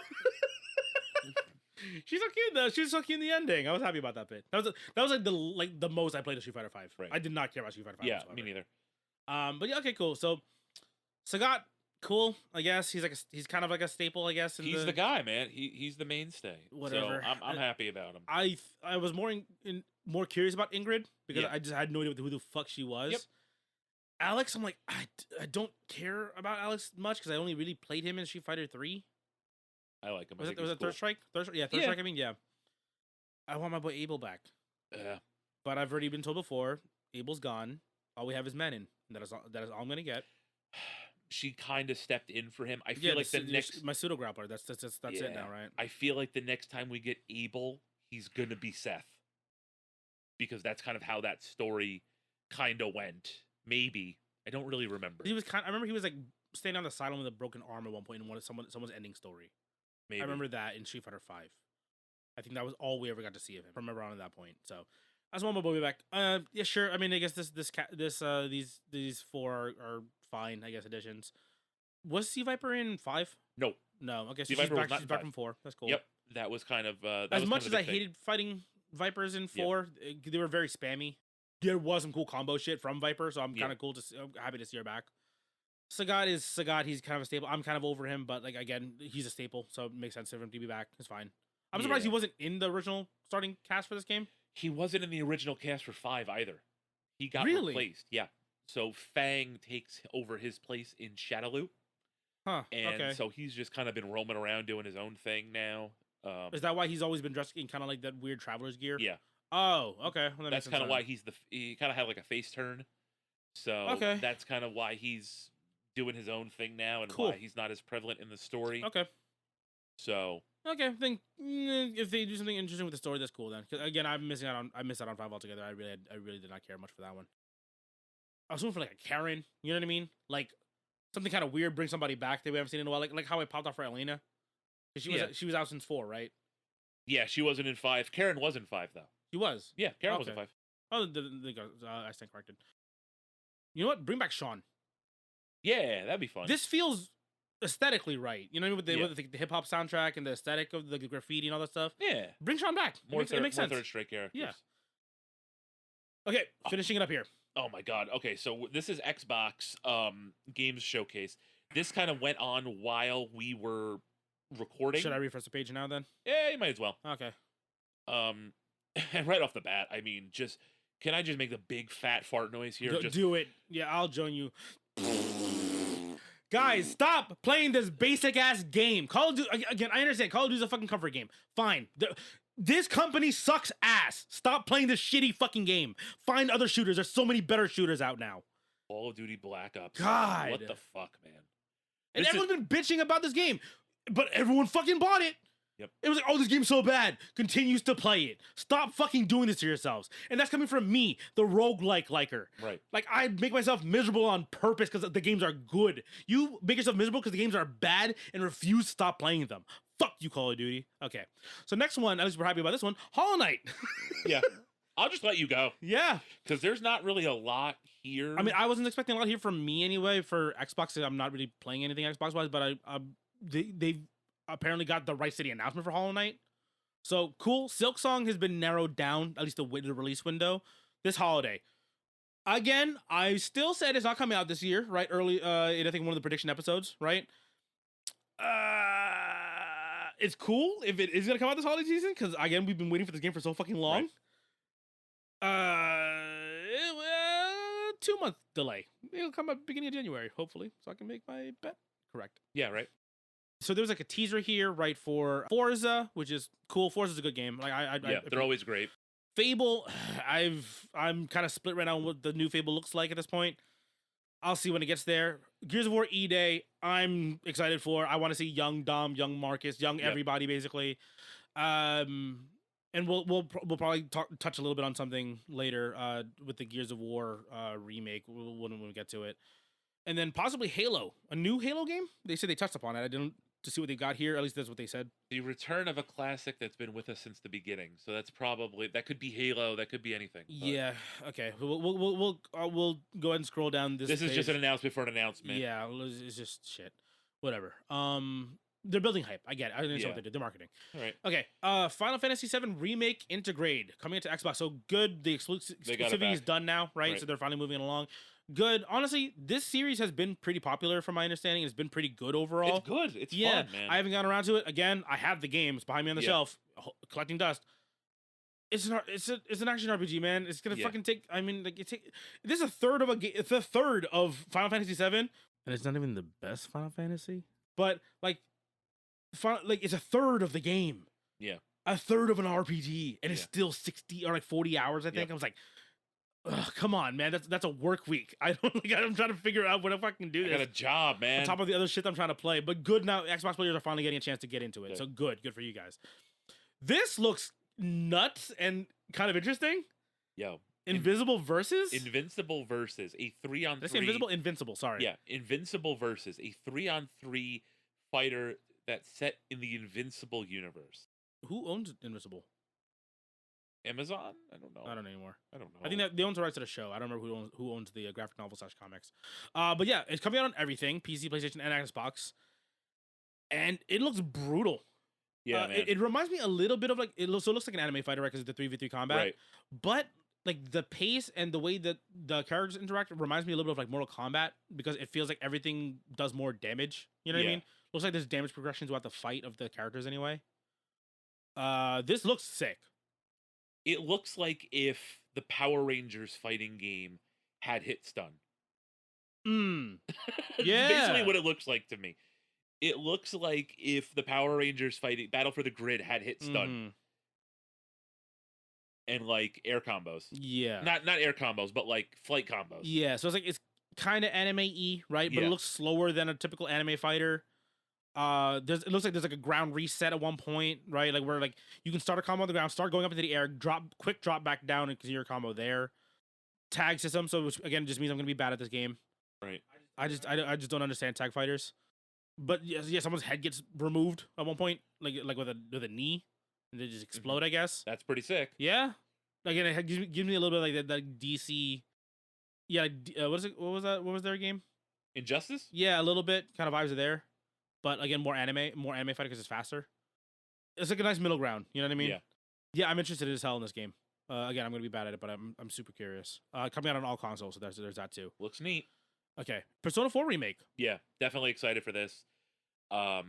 She's so cute though. She was so cute in the ending. I was happy about that bit. That was like the most I played of Street Fighter 5. Right. I did not care about Street Fighter 5. Yeah, whatsoever. me neither. But yeah, okay, cool. So Sagat, cool. I guess he's kind of like a staple. I guess he's the guy, man. He's the mainstay. Whatever. So I'm happy about him. I was more curious about Ingrid because I just had no idea who the fuck she was. Yep. Alex, I'm like I don't care about Alex much because I only really played him in Street Fighter 3. I like him. Was it Third Strike? Third Strike. I mean, yeah. I want my boy Abel back. Yeah. But I've already been told before, Abel's gone. All we have is Menin. That is all I'm gonna get. She kind of stepped in for him. I feel like the next my pseudo grappler. That's it now, right? I feel like the next time we get Abel, he's gonna be Seth, because that's kind of how that story kind of went. Maybe I don't really remember. I remember he was like standing on the sideline with a broken arm at one point in someone's ending story. Maybe. I remember that in Street Fighter 5. I think that was all we ever got to see of him from around that point. So I just want my boy back. Yeah, sure. I mean, I guess these 4 are fine. I guess additions. Was Sea Viper in 5? No. Okay, so she's back from 4. That's cool. Yep, that was kind of as much as I hated fighting Vipers in 4. They were very spammy. There was some cool combo shit from Viper, so I'm kind of I'm happy to see her back. Sagat is Sagat. He's kind of a staple. I'm kind of over him, but like again, he's a staple, so it makes sense for him to be back. It's fine. I'm surprised he wasn't in the original starting cast for this game. He wasn't in the original cast for 5 either. He got replaced. Yeah. So Fang takes over his place in Shadowloop. Huh. And so he's just kind of been roaming around doing his own thing now. Is that why he's always been dressed in kind of like that weird traveler's gear? Yeah. Oh, okay. Well, that's kind of why he kind of had like a face turn. So that's kind of why he's doing his own thing now, and why he's not as prevalent in the story. Okay. So I think if they do something interesting with the story, that's cool then. Because again, I missed out on 5 altogether. I really did not care much for that one. I was looking for like a Karen. You know what I mean? Like something kind of weird, bring somebody back that we haven't seen in a while. Like how I popped off for Elena. She was out since 4, right? Yeah, she wasn't in 5. Karen was in 5 though. She was. Yeah, Karen was in 5. Oh, I stand corrected. You know what? Bring back Sean. Yeah, that'd be fun. This feels aesthetically right. You know what I mean? With the hip hop soundtrack and the aesthetic of the graffiti and all that stuff. Yeah. Bring Sean back. It makes sense. More third strike characters. Yeah. Okay, finishing it up here. Oh my god. Okay, so this is Xbox Games Showcase. This kind of went on while we were recording. Should I refresh the page now then? Yeah, you might as well. Okay. And right off the bat, I mean, can I just make the big fat fart noise here? Do it. Yeah, I'll join you. Guys, stop playing this basic ass game. Call of Duty, again, I understand. Call of Duty's a fucking comfort game. Fine. This company sucks ass. Stop playing this shitty fucking game. Find other shooters. There's so many better shooters out now. Call of Duty Black Ops. God. What the fuck, man? And everyone's been bitching about this game, but everyone fucking bought it. Yep. It was like, oh, this game's so bad. Continues to play it. Stop fucking doing this to yourselves. And that's coming from me, the roguelike liker. Right. Like, I make myself miserable on purpose because the games are good. You make yourself miserable because the games are bad and refuse to stop playing them. Fuck you, Call of Duty. Okay. So next one, at least we're happy about this one, Hollow Knight. Yeah. I'll just let you go. Yeah. Because there's not really a lot here. I mean, I wasn't expecting a lot here from me anyway. For Xbox, I'm not really playing anything Xbox-wise, but they've apparently got the right city announcement for Hollow Knight. So cool. Silksong has been narrowed down, at least the release window, this holiday. Again, I still said it's not coming out this year, right? Early, in I think one of the prediction episodes, right? It's cool if it is gonna come out this holiday season, because again, we've been waiting for this game for so fucking long. Right. 2-month delay. It'll come out beginning of January, hopefully, so I can make my bet correct. Yeah, right. So there was like a teaser here, right, for Forza, which is cool. Forza's a good game. Like they're always great. Fable, I'm kind of split right now on what the new Fable looks like at this point. I'll see when it gets there. Gears of War E-Day, I'm excited for. I want to see young Dom, young Marcus, young everybody, basically. And we'll probably touch a little bit on something later with the Gears of War remake when we get to it. And then possibly Halo, a new Halo game. They said they touched upon it. I didn't to see what they got here. At least that's what they said. The return of a classic that's been with us since the beginning. So that could be Halo. That could be anything. But Yeah. Okay. We'll go ahead and scroll down this. This is just an announcement for an announcement. Yeah. It's just shit. Whatever. They're building hype. I get it. I understand what they did. They're marketing. All right. Okay. Final Fantasy VII Remake Integrate coming into Xbox. So good. The exclusivity is done now, right? So they're finally moving it along. Good. Honestly, this series has been pretty popular from my understanding. It's been pretty good overall. It's good. It's fun, man. I haven't gotten around to it. Again, I have the games behind me on the shelf, collecting dust. It's an action RPG, man. It's gonna fucking take. I mean, like this is a third of a game. It's a third of Final Fantasy VII, and it's not even the best Final Fantasy. But it's a third of the game. Yeah. A third of an RPG, and it's still 60 or 40 hours. I think I was like, ugh, come on, man. That's a work week. I'm trying to figure out what if I can do this. I got a job, man. On top of the other shit I'm trying to play. But good now, Xbox players are finally getting a chance to get into it. So good for you guys. This looks nuts and kind of interesting. Yo. Invincible Versus? Invincible Versus. A 3-on-3. Did I say Invisible? Invincible, sorry. Yeah. Invincible Versus. A 3-on-3 fighter that's set in the Invincible universe. Who owns Invincible? Amazon? I don't know. I don't know anymore. I don't know. I think that they own the rights to the show. I don't remember who owns the graphic novel / comics. But yeah, it's coming out on everything: PC, PlayStation, and Xbox. And it looks brutal. Yeah, man. It reminds me a little bit of it looks like an anime fighter, right? Because it's the 3v3 combat. Right. But like the pace and the way that the characters interact reminds me a little bit of like Mortal Kombat, because it feels like everything does more damage. You know what I mean? Looks like there's damage progression throughout the fight of the characters anyway. This looks sick. It looks like if the Power Rangers fighting game had hit stun. Yeah. Basically what it looks like to me. It looks like if the Power Rangers fighting Battle for the Grid had hit stun. And like air combos. Yeah. Not air combos, but like flight combos. Yeah. So it's kind of anime-y, right? But it looks slower than a typical anime fighter. It looks like there's like a ground reset at one point, right? Like where like you can start a combo on the ground, start going up into the air, quick drop back down, and continue your combo there. Tag system, so which again just means I'm gonna be bad at this game. Right. I just don't understand tag fighters. But yeah, someone's head gets removed at one point, like with a knee. and they just explode. I guess that's pretty sick. Yeah, again, it gives me a little bit like that DC. Yeah, what is it? What was that? What was their game? Injustice? Yeah, a little bit. Kind of vibes are there, but again, more anime fighting because it's faster. It's like a nice middle ground. You know what I mean? Yeah, I'm interested as hell in this game. Again, I'm gonna be bad at it, but I'm super curious. Coming out on all consoles, so there's that too. Looks neat. Okay, Persona 4 remake. Yeah, definitely excited for this. I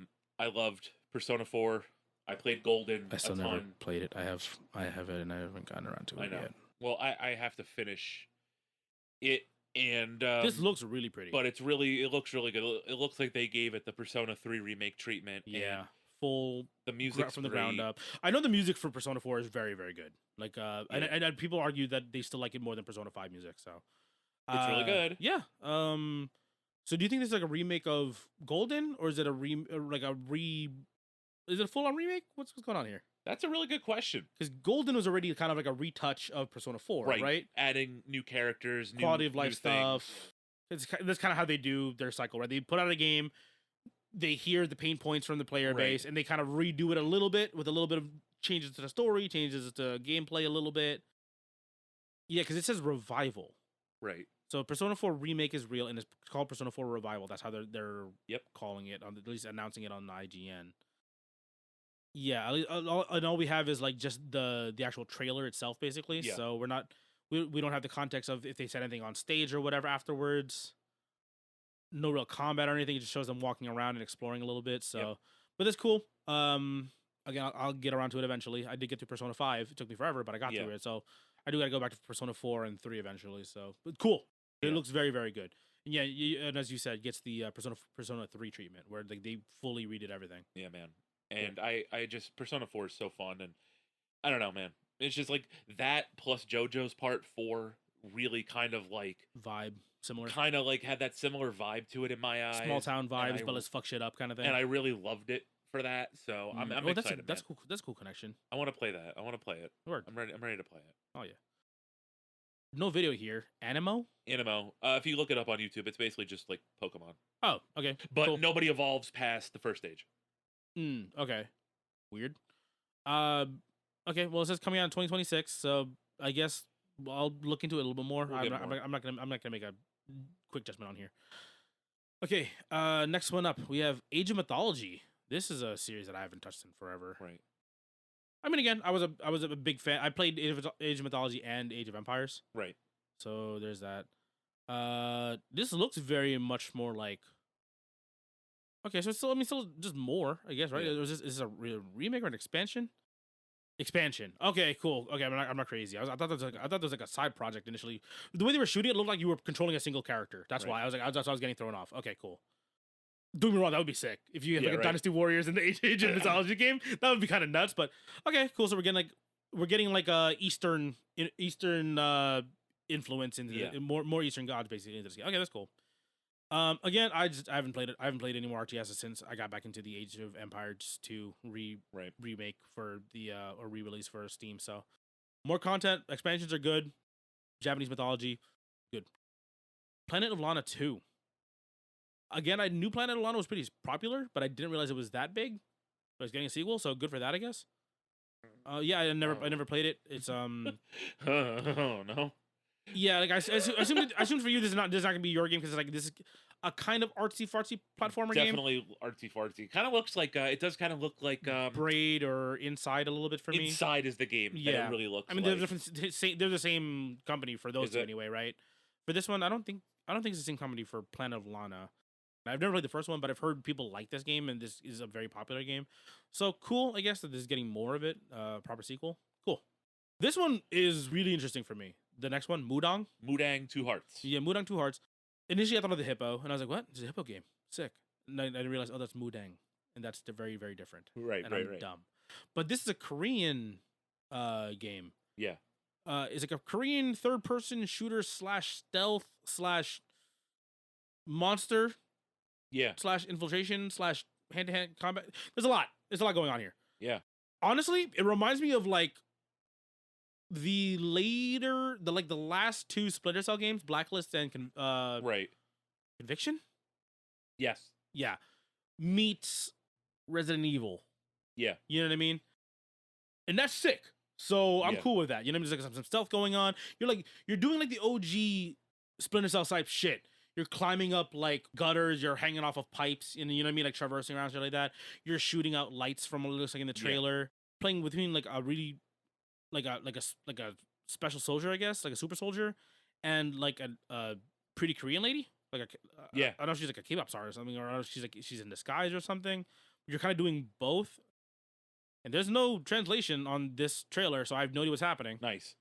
loved Persona 4. I played Golden. I still never played it. I have it, and I haven't gotten around to it yet. Well, I have to finish it, and this looks really pretty. But it looks really good. It looks like they gave it the Persona 3 remake treatment. Yeah, full the music from the ground up. I know the music for Persona 4 is very, very good. Like, and people argue that they still like it more than Persona 5 music. So it's really good. Yeah. So do you think this is like a remake of Golden, or is it is it a full-on remake? What's going on here? That's a really good question. Because Golden was already kind of like a retouch of Persona 4, right? Adding new characters, quality of life stuff. That's kind of how they do their cycle, right? They put out a game, they hear the pain points from the player base, and they kind of redo it a little bit with a little bit of changes to the story, changes to gameplay a little bit. Yeah, because it says revival. Right. So Persona 4 remake is real, and it's called Persona 4 Revival. That's how they're calling it, at least announcing it on IGN. Yeah, all we have is like just the actual trailer itself, basically. Yeah. So we don't have the context of if they said anything on stage or whatever afterwards. No real combat or anything. It just shows them walking around and exploring a little bit. So, but that's cool. Again, I'll get around to it eventually. I did get to Persona 5. It took me forever, but I got through it. So I do got to go back to Persona 4 and 3 eventually. So, but cool. It looks very, very good. And yeah, and as you said, gets the Persona 3 treatment where like they fully redid everything. Yeah, man. And I just Persona 4 is so fun, and I don't know, man. It's just like that plus JoJo's Part 4 really kind of like vibe similar. Kind of like had that similar vibe to it in my eyes. Small town vibes, but let's fuck shit up kind of thing. And I really loved it for that. So I'm excited. That's cool. That's a cool connection. I want to play that. I want to play it. Word. I'm ready to play it. Oh yeah. No video here. Animo. If you look it up on YouTube, it's basically just like Pokemon. Oh, okay. But nobody evolves past the first stage. Okay. Weird. Okay. Well, it says coming out in 2026, so I guess I'll look into it a little bit more. I'm not gonna make a quick judgment on here. Okay. Next one up, we have Age of Mythology. This is a series that I haven't touched in forever. Right. I mean, again, I was a big fan. I played Age of Mythology and Age of Empires. Right. So there's that. This looks very much more like. Okay, so still just more, I guess, right? Yeah. Is this a remake or an expansion? Expansion. Okay, cool. Okay, I'm not crazy. I thought there was like a side project initially. The way they were shooting it looked like you were controlling a single character. That's why that's why I was getting thrown off. Okay, cool. Don't get me wrong, that would be sick if you had like a Dynasty Warriors in the Age of Mythology game. That would be kind of nuts. But okay, cool. So we're getting like a Eastern influence into more Eastern gods basically into this game. Okay, that's cool. Again, I haven't played it. I haven't played any more RTSs since I got back into the Age of Empires 2 remake for the or re-release for Steam. So more content, expansions are good. Japanese mythology, good. Planet of Lana 2. Again, I knew Planet of Lana was pretty popular, but I didn't realize it was that big. But it's getting a sequel, so good for that, I guess. Yeah, I never played it. It's oh no. Yeah, like I assume for you this is not gonna be your game because like this is a kind of artsy fartsy platformer game. Definitely artsy fartsy. Kind of looks like it does kind of look like Braid or Inside a little bit for me. Inside is the game. Yeah, that it really looks. I mean, they're the same company for those two anyway, right? For this one, I don't think it's the same company for Planet of Lana. I've never played the first one, but I've heard people like this game, and this is a very popular game. So cool, I guess that this is getting more of it. Proper sequel. Cool. This one is really interesting for me. The next one, Mudang. Mudang 2 Hearts. Yeah, Mudang 2 Hearts. Initially, I thought of the hippo, and I was like, what? It's a hippo game. Sick. And I didn't realize, that's Mudang. And that's very, very different. Right, and I'm dumb. But this is a Korean game. Yeah. It's like a Korean third-person shooter / stealth / monster. Yeah. / infiltration / hand-to-hand combat. There's a lot. There's a lot going on here. Yeah. Honestly, it reminds me of like the last 2 Splinter Cell games, Blacklist and Conviction. Yes. Yeah. Meets Resident Evil. Yeah. You know what I mean? and that's sick. So I'm cool with that. You know, there's like some stealth going on. You're doing like the OG Splinter Cell type shit. You're climbing up like gutters. You're hanging off of pipes. And you know what I mean, like traversing around shit like that. You're shooting out lights from what it looks like in the trailer. Yeah. Playing between like a really like a special soldier, I guess, like a super soldier, and like a pretty Korean lady. Like I don't know if she's like a K-pop star or something, or I don't know if she's in disguise or something. You're kind of doing both. And there's no translation on this trailer, so I have no idea what's happening. Nice.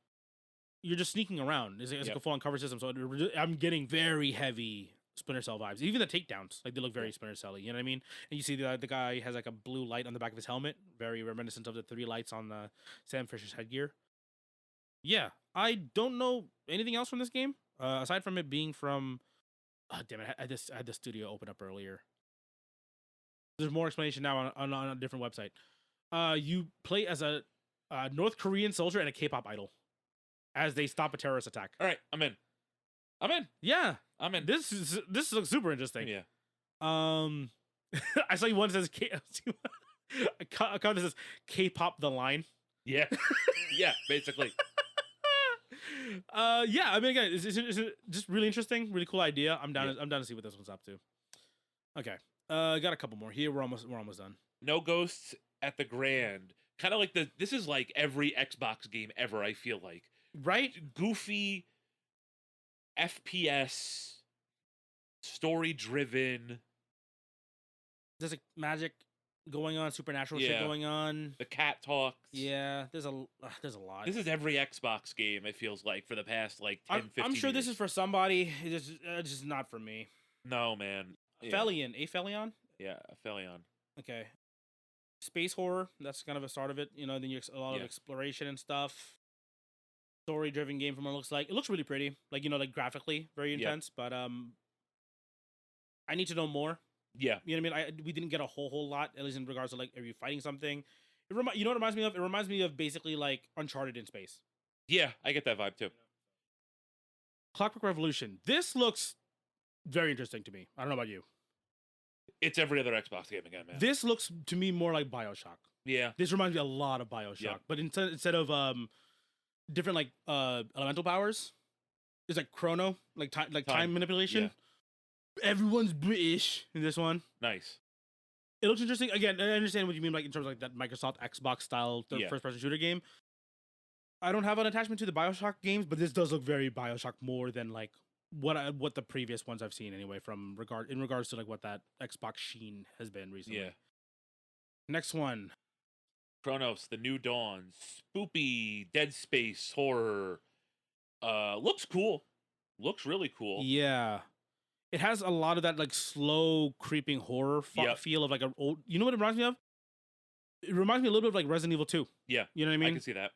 You're just sneaking around. It's like a full-on cover system, so I'm getting very heavy Splinter Cell vibes. Even the takedowns, like they look very Splinter Cell-y. You know what I mean? And you see the guy has like a blue light on the back of his helmet, very reminiscent of the 3 lights on the Sam Fisher's headgear. Yeah, I don't know anything else from this game aside from it being from. Oh, damn it! I had the studio open up earlier. There's more explanation now on a different website. You play as a North Korean soldier and a K-pop idol as they stop a terrorist attack. All right, I'm in. Yeah, I'm in. This looks super interesting. Yeah. I saw you one that says a comment that says K-pop the line. Yeah. Yeah, basically. Yeah. I mean, again, it's just really interesting, really cool idea. I'm down. I'm down to see what this one's up to. Okay. Got a couple more here. We're almost done. No ghosts at the Grand. Kind of like this is like every Xbox game ever, I feel like. Right? Goofy FPS story driven. There's like magic going on, supernatural shit going on. The cat talks. Yeah, there's a lot. This is every Xbox game, it feels like, for the past like 10, 15 I'm sure years. this is for somebody. It's just not for me. No, man. Aphelion. Aphelion? Yeah, Aphelion. Okay. Space horror, that's kind of a start of it. You know, then you a lot of exploration and stuff. Story-driven game from what it looks like. It looks really pretty. Like, you know, like graphically, very intense. But I need to know more. Yeah. You know what I mean? We didn't get a whole lot, at least in regards to, like, are you fighting something? You know what it reminds me of? It reminds me of basically, like, Uncharted in space. Yeah, I get that vibe, too. Clockwork Revolution. This looks very interesting to me. I don't know about you. It's every other Xbox game again, man. This looks to me more like BioShock. Yeah. This reminds me a lot of BioShock. But instead of different like elemental powers, it's like chrono, like time manipulation. Yeah. Everyone's British in this one. Nice. It looks interesting. Again, I understand what you mean, like in terms of like that Microsoft Xbox style first-person shooter game. I don't have an attachment to the BioShock games, but this does look very BioShock more than like what the previous ones I've seen anyway, in regards to like what that Xbox sheen has been recently. Yeah. Next one. Chronos, The New Dawn, spoopy Dead Space horror. Looks cool. Looks really cool. Yeah. It has a lot of that like slow creeping horror feel of like an old. You know what it reminds me of? It reminds me a little bit of like Resident Evil 2. Yeah. You know what I mean? I can see that.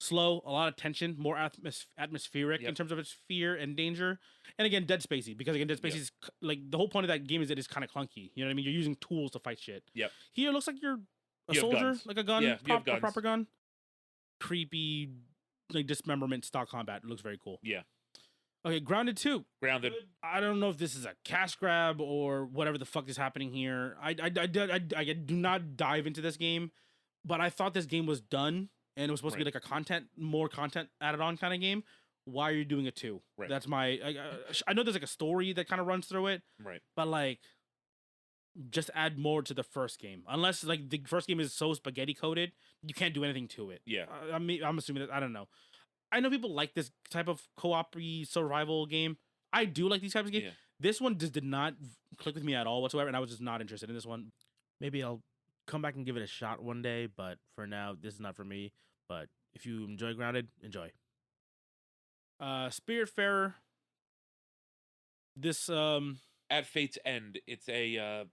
Slow, a lot of tension, more atmospheric in terms of its fear and danger. And again, Dead Spacey, because again, Dead Spacey is like the whole point of that game is that it's kind of clunky. You know what I mean? You're using tools to fight shit. Yep. Here it looks like you're a soldier, like a gun, a proper gun. Creepy, like dismemberment style combat. It looks very cool. Yeah. Okay, Grounded 2. Grounded. I don't know if this is a cash grab or whatever the fuck is happening here. I do not dive into this game, but I thought this game was done. And it was supposed to be like more content added on kind of game. Why are you doing it 2? Right. That's my. I know there's like a story that kind of runs through it. Right. But like, just add more to the first game. Unless like the first game is so spaghetti coated, you can't do anything to it. Yeah. I'm assuming that. I don't know. I know people like this type of co-op-y survival game. I do like these types of games. Yeah. This one just did not click with me at all whatsoever, and I was just not interested in this one. Maybe I'll come back and give it a shot one day, but for now, this is not for me. But if you enjoy Grounded, enjoy. Spiritfarer. This At Fate's End, it's a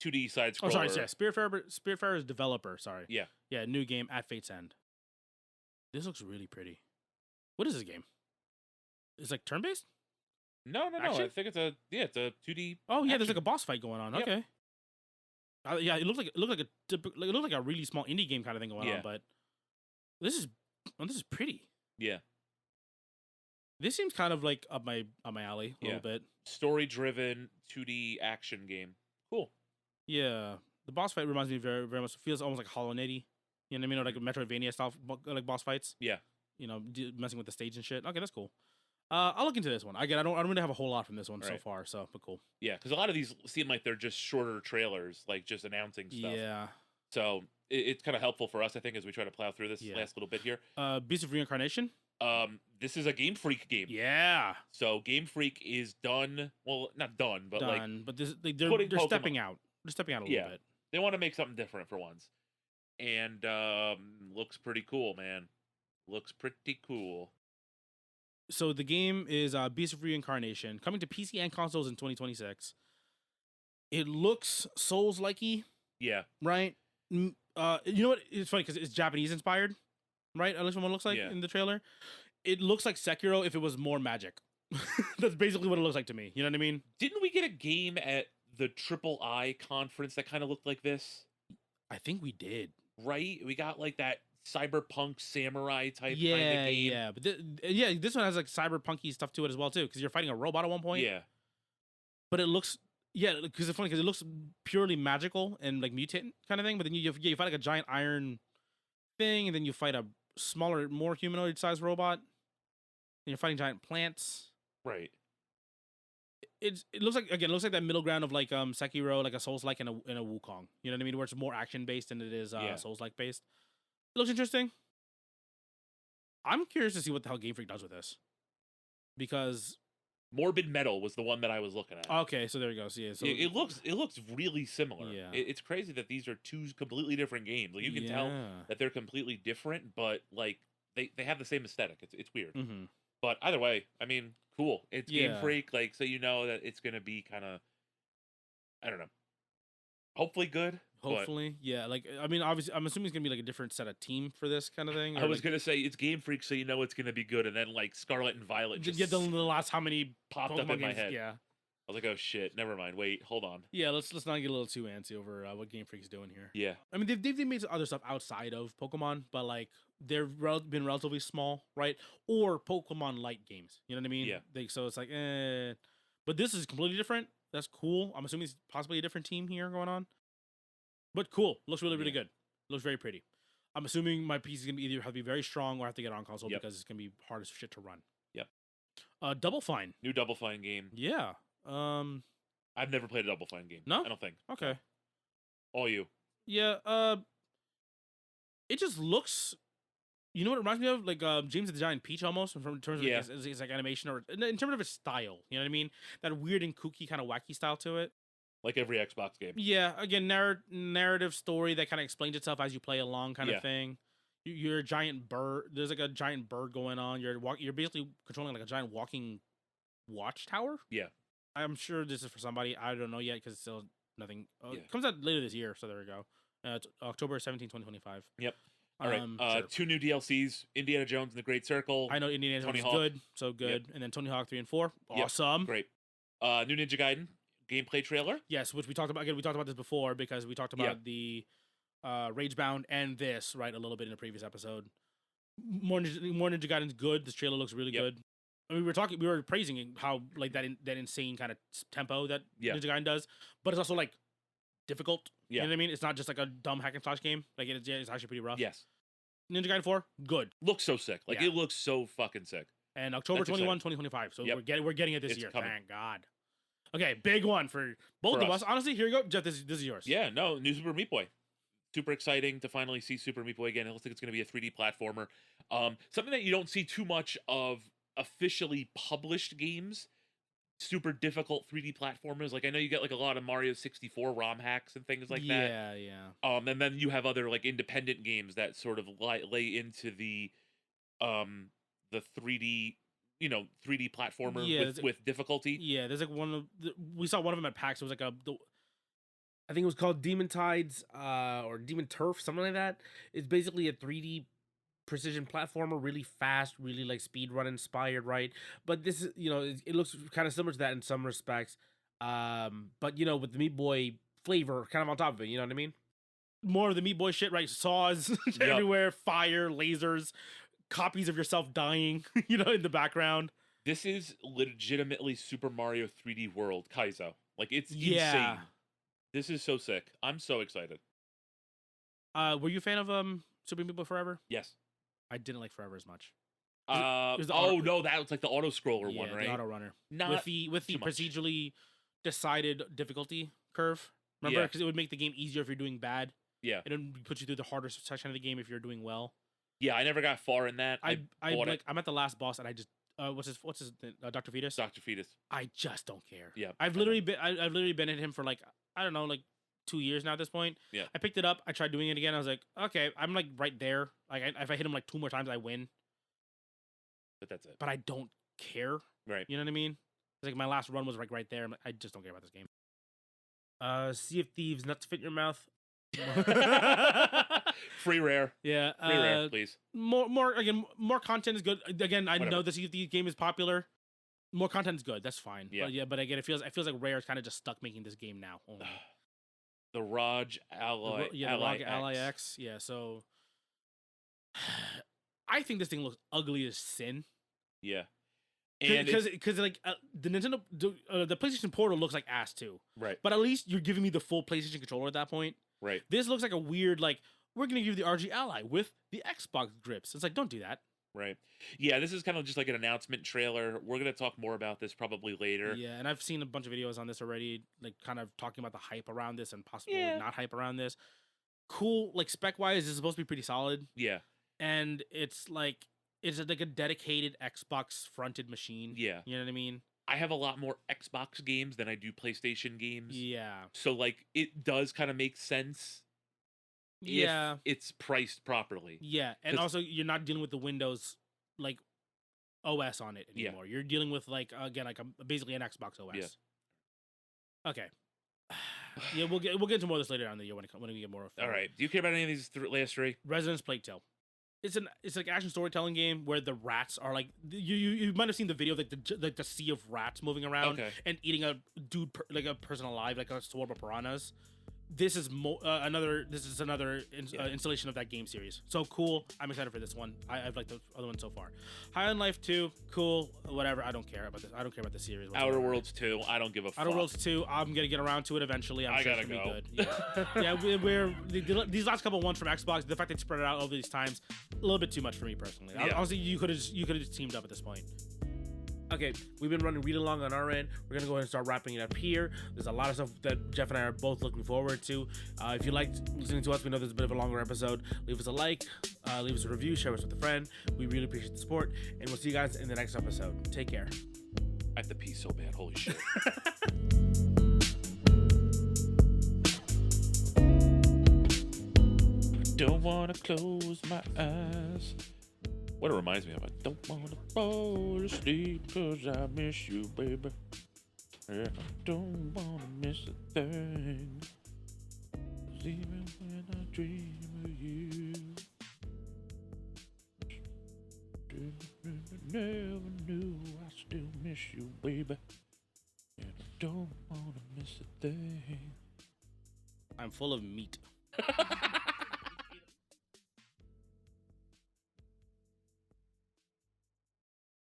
2D side scroller. Oh, sorry, yeah. Spiritfarer's developer. Sorry. Yeah. Yeah, new game At Fate's End. This looks really pretty. What is this game? It's like turn-based? No. Action? I think it's a 2D. Oh yeah, there's like a boss fight going on. Yep. Okay. Yeah, it looked like a really small indie game kind of thing going on, but this is pretty. Yeah. This seems kind of like up my alley a little bit. Story-driven 2D action game. Cool. Yeah, the boss fight reminds me very very much. Feels almost like Hollow Knight-y. You know what I mean? Or like Metroidvania style, like boss fights. Yeah. You know, messing with the stage and shit. Okay, that's cool. I'll look into this one. Again, I don't really have a whole lot from this one so far, but cool. Yeah, because a lot of these seem like they're just shorter trailers, like just announcing stuff. Yeah. So it's kind of helpful for us, I think, as we try to plow through this last little bit here. Beast of Reincarnation. This is a Game Freak game. Yeah. So Game Freak is done. Well, not done, but but they're stepping out. They're stepping out a little bit. They want to make something different for once, and looks pretty cool, man. Looks pretty cool. So the game is Beast of Reincarnation, coming to PC and consoles in 2026. It looks Souls-likey. Yeah. Right? You know what? It's funny because it's Japanese inspired, right? At least what it looks like in the trailer. It looks like Sekiro if it was more magic. That's basically what it looks like to me. You know what I mean? Didn't we get a game at the Triple I conference that kind of looked like this? I think we did. Right? We got like that cyberpunk samurai type kind of game. Yeah, but this one has like cyberpunky stuff to it as well too, because you're fighting a robot at one point. Yeah, but it looks because it's funny because it looks purely magical and like mutant kind of thing. But then you fight like a giant iron thing, and then you fight a smaller, more humanoid sized robot, and you're fighting giant plants. Right. It looks like that middle ground of like Sekiro, like a Souls-like and a Wukong. You know what I mean? Where it's more action based than it is Souls-like based. It looks interesting. I'm curious to see what the hell Game Freak does with this. Because Morbid Metal was the one that I was looking at. Okay, so there you go. So, so it looks really similar. Yeah. It's crazy that these are two completely different games. Like you can tell that they're completely different, but like they have the same aesthetic. It's weird. Mm-hmm. But either way, I mean, cool. It's Game Freak, like, so you know that it's gonna be kind of, I don't know, hopefully good. Hopefully, yeah. Like, I mean, obviously, I'm assuming it's gonna be like a different set of team for this kind of thing. I was gonna say it's Game Freak, so you know it's gonna be good, and then like Scarlet and Violet just get the last how many popped Pokemon up in my games, head. Yeah, I was like, oh shit, never mind. Wait, hold on. Yeah, let's not get a little too antsy over what Game Freak's doing here. Yeah, I mean they've made some other stuff outside of Pokemon, but like they've been relatively small, right? Or Pokemon light games. You know what I mean? Yeah. So it's like, but this is completely different. That's cool. I'm assuming it's possibly a different team here going on. But cool. Looks really, really good. Looks very pretty. I'm assuming my PC is going to either have to be very strong or have to get on console because it's going to be hard as shit to run. Yep. Double Fine. New Double Fine game. Yeah. I've never played a Double Fine game. No? I don't think. Okay. All you. Yeah. It just looks... You know what it reminds me of? Like James the Giant Peach almost, in terms of its like animation or in terms of its style. You know what I mean? That weird and kooky kind of wacky style to it. Like every Xbox game. Yeah, again, narrative story that kind of explains itself as you play along, kind of thing. You're a giant bird. There's like a giant bird going on. You're basically controlling like a giant walking watchtower. Yeah, I'm sure this is for somebody. I don't know yet because it's still nothing. It comes out later this year, so there we go. It's October 17, 2025. Yep. All right. Sure. 2 new DLCs: Indiana Jones and the Great Circle. I know Indiana Jones is good, so good, and then Tony Hawk 3 and 4, awesome, great. New Ninja Gaiden gameplay trailer. Yes, which we talked about. Again, we talked about this before because we talked about the Ragebound and this a little bit in a previous episode. More Ninja Gaiden's good. This trailer looks really good. I mean, we were praising how like that insane kind of tempo that Ninja Gaiden does, but it's also like difficult. You know what I mean? It's not just like a dumb hack and slash game. Like it's actually pretty rough. Yes. Ninja Gaiden 4, good. Looks so sick. Like it looks so fucking sick. And October 21, 2025. So we're getting it this year. Coming. Thank God. Okay, big one for both of us. Honestly, here you go. Jeff, this is yours. Yeah, no, new Super Meat Boy. Super exciting to finally see Super Meat Boy again. It looks like it's going to be a 3D platformer. Something that you don't see too much of officially published games. Super difficult 3D platformers. Like I know you get like a lot of Mario 64 ROM hacks and things like that. Yeah. And then you have other like independent games that sort of lay into the 3D 3D platformer with difficulty. Yeah, there's like we saw one of them at PAX. It was like I think it was called Demon Tides or Demon Turf, something like that. It's basically a 3D precision platformer, really fast, really like speedrun inspired, right? But this is, it looks kind of similar to that in some respects. But with the Meat Boy flavor kind of on top of it, you know what I mean? More of the Meat Boy shit, right? Saws everywhere, fire, lasers, copies of yourself dying, in the background. This is legitimately Super Mario 3D World Kaizo. Like it's insane. This is so sick. I'm so excited. Were you a fan of Super Meat Boy Forever? Yes. I didn't like Forever as much. No, that was like the auto scroller one, right? The auto runner. Not with the procedurally decided difficulty curve. Remember, because it would make the game easier if you're doing bad. Yeah. It would put you through the harder section of the game if you're doing well. Yeah, I never got far in that. I'm at the last boss and I just what's his Dr. Fetus? Dr. Fetus. I just don't care. Yeah. I've literally been at him for like I don't know, like 2 years now at this point. Yeah. I picked it up, I tried doing it again, I was like, okay, I'm like right there. Like if I hit him like 2 more times, I win. But that's it. But I don't care. Right. You know what I mean? It's like my last run was like right there. I just don't care about this game. Sea of Thieves, Nuts Fit Your Mouth. Free rare. Yeah. Free rare, please. More content is good. Again, I know the Sea of Thieves game is popular. More content is good. That's fine. Yeah. But again, it feels like Rare is kind of just stuck making this game now. Only. The ROG Ally. The ROG Ally X. Yeah. So I think this thing looks ugly as sin. Yeah. Because like the Nintendo, the PlayStation Portal looks like ass too. Right. But at least you're giving me the full PlayStation controller at that point. Right. This looks like a weird like we're gonna give you the RG Ally with the Xbox grips. It's like don't do that. Right. Yeah, this is kind of just like an announcement trailer. We're going to talk more about this probably later. Yeah, and I've seen a bunch of videos on this already, like kind of talking about the hype around this and possibly not hype around this. Cool, like spec-wise, it's supposed to be pretty solid. Yeah. And it's like a dedicated Xbox-fronted machine. Yeah. You know what I mean? I have a lot more Xbox games than I do PlayStation games. Yeah. So, like, it does kind of make sense. Yeah. If it's priced properly. Yeah. And also you're not dealing with the Windows like OS on it anymore. Yeah. You're dealing with like again like basically an Xbox OS. Yeah. Okay. Yeah, we'll get into more of this later on in the year when we get more of. All right. Do you care about any of these last three? Residence Plague Tale. It's like action storytelling game where the rats are like you might have seen the video of like the sea of rats moving around and eating a dude like a person alive like a swarm of piranhas. This is another installation of that game series. So cool. I'm excited for this one. I've liked the other one so far. High on Life 2, cool. Whatever. I don't care about this. I don't care about the series. Whatsoever. Outer Worlds 2. I don't give a fuck. Outer Worlds 2. I'm gonna get around to it eventually. I'm sure it's gonna be good. Yeah. Yeah. These last couple ones from Xbox. The fact they spread it out over these times, a little bit too much for me personally. Yeah. Honestly, you could have just teamed up at this point. Okay, we've been running read along on our end. We're gonna go ahead and start wrapping it up here. There's a lot of stuff that Jeff and I are both looking forward to. If you liked listening to us, we know there's a bit of a longer episode. Leave us a like, leave us a review, share us with a friend. We really appreciate the support, and we'll see you guys in the next episode. Take care. I have to pee so bad. Holy shit. Don't wanna close my eyes. What it reminds me of, I don't want to fall asleep 'cause I miss you, baby. Yeah, I don't want to miss a thing. 'Cause even when I dream of you, never knew I still miss you, baby. And I don't want to miss a thing. I'm full of meat.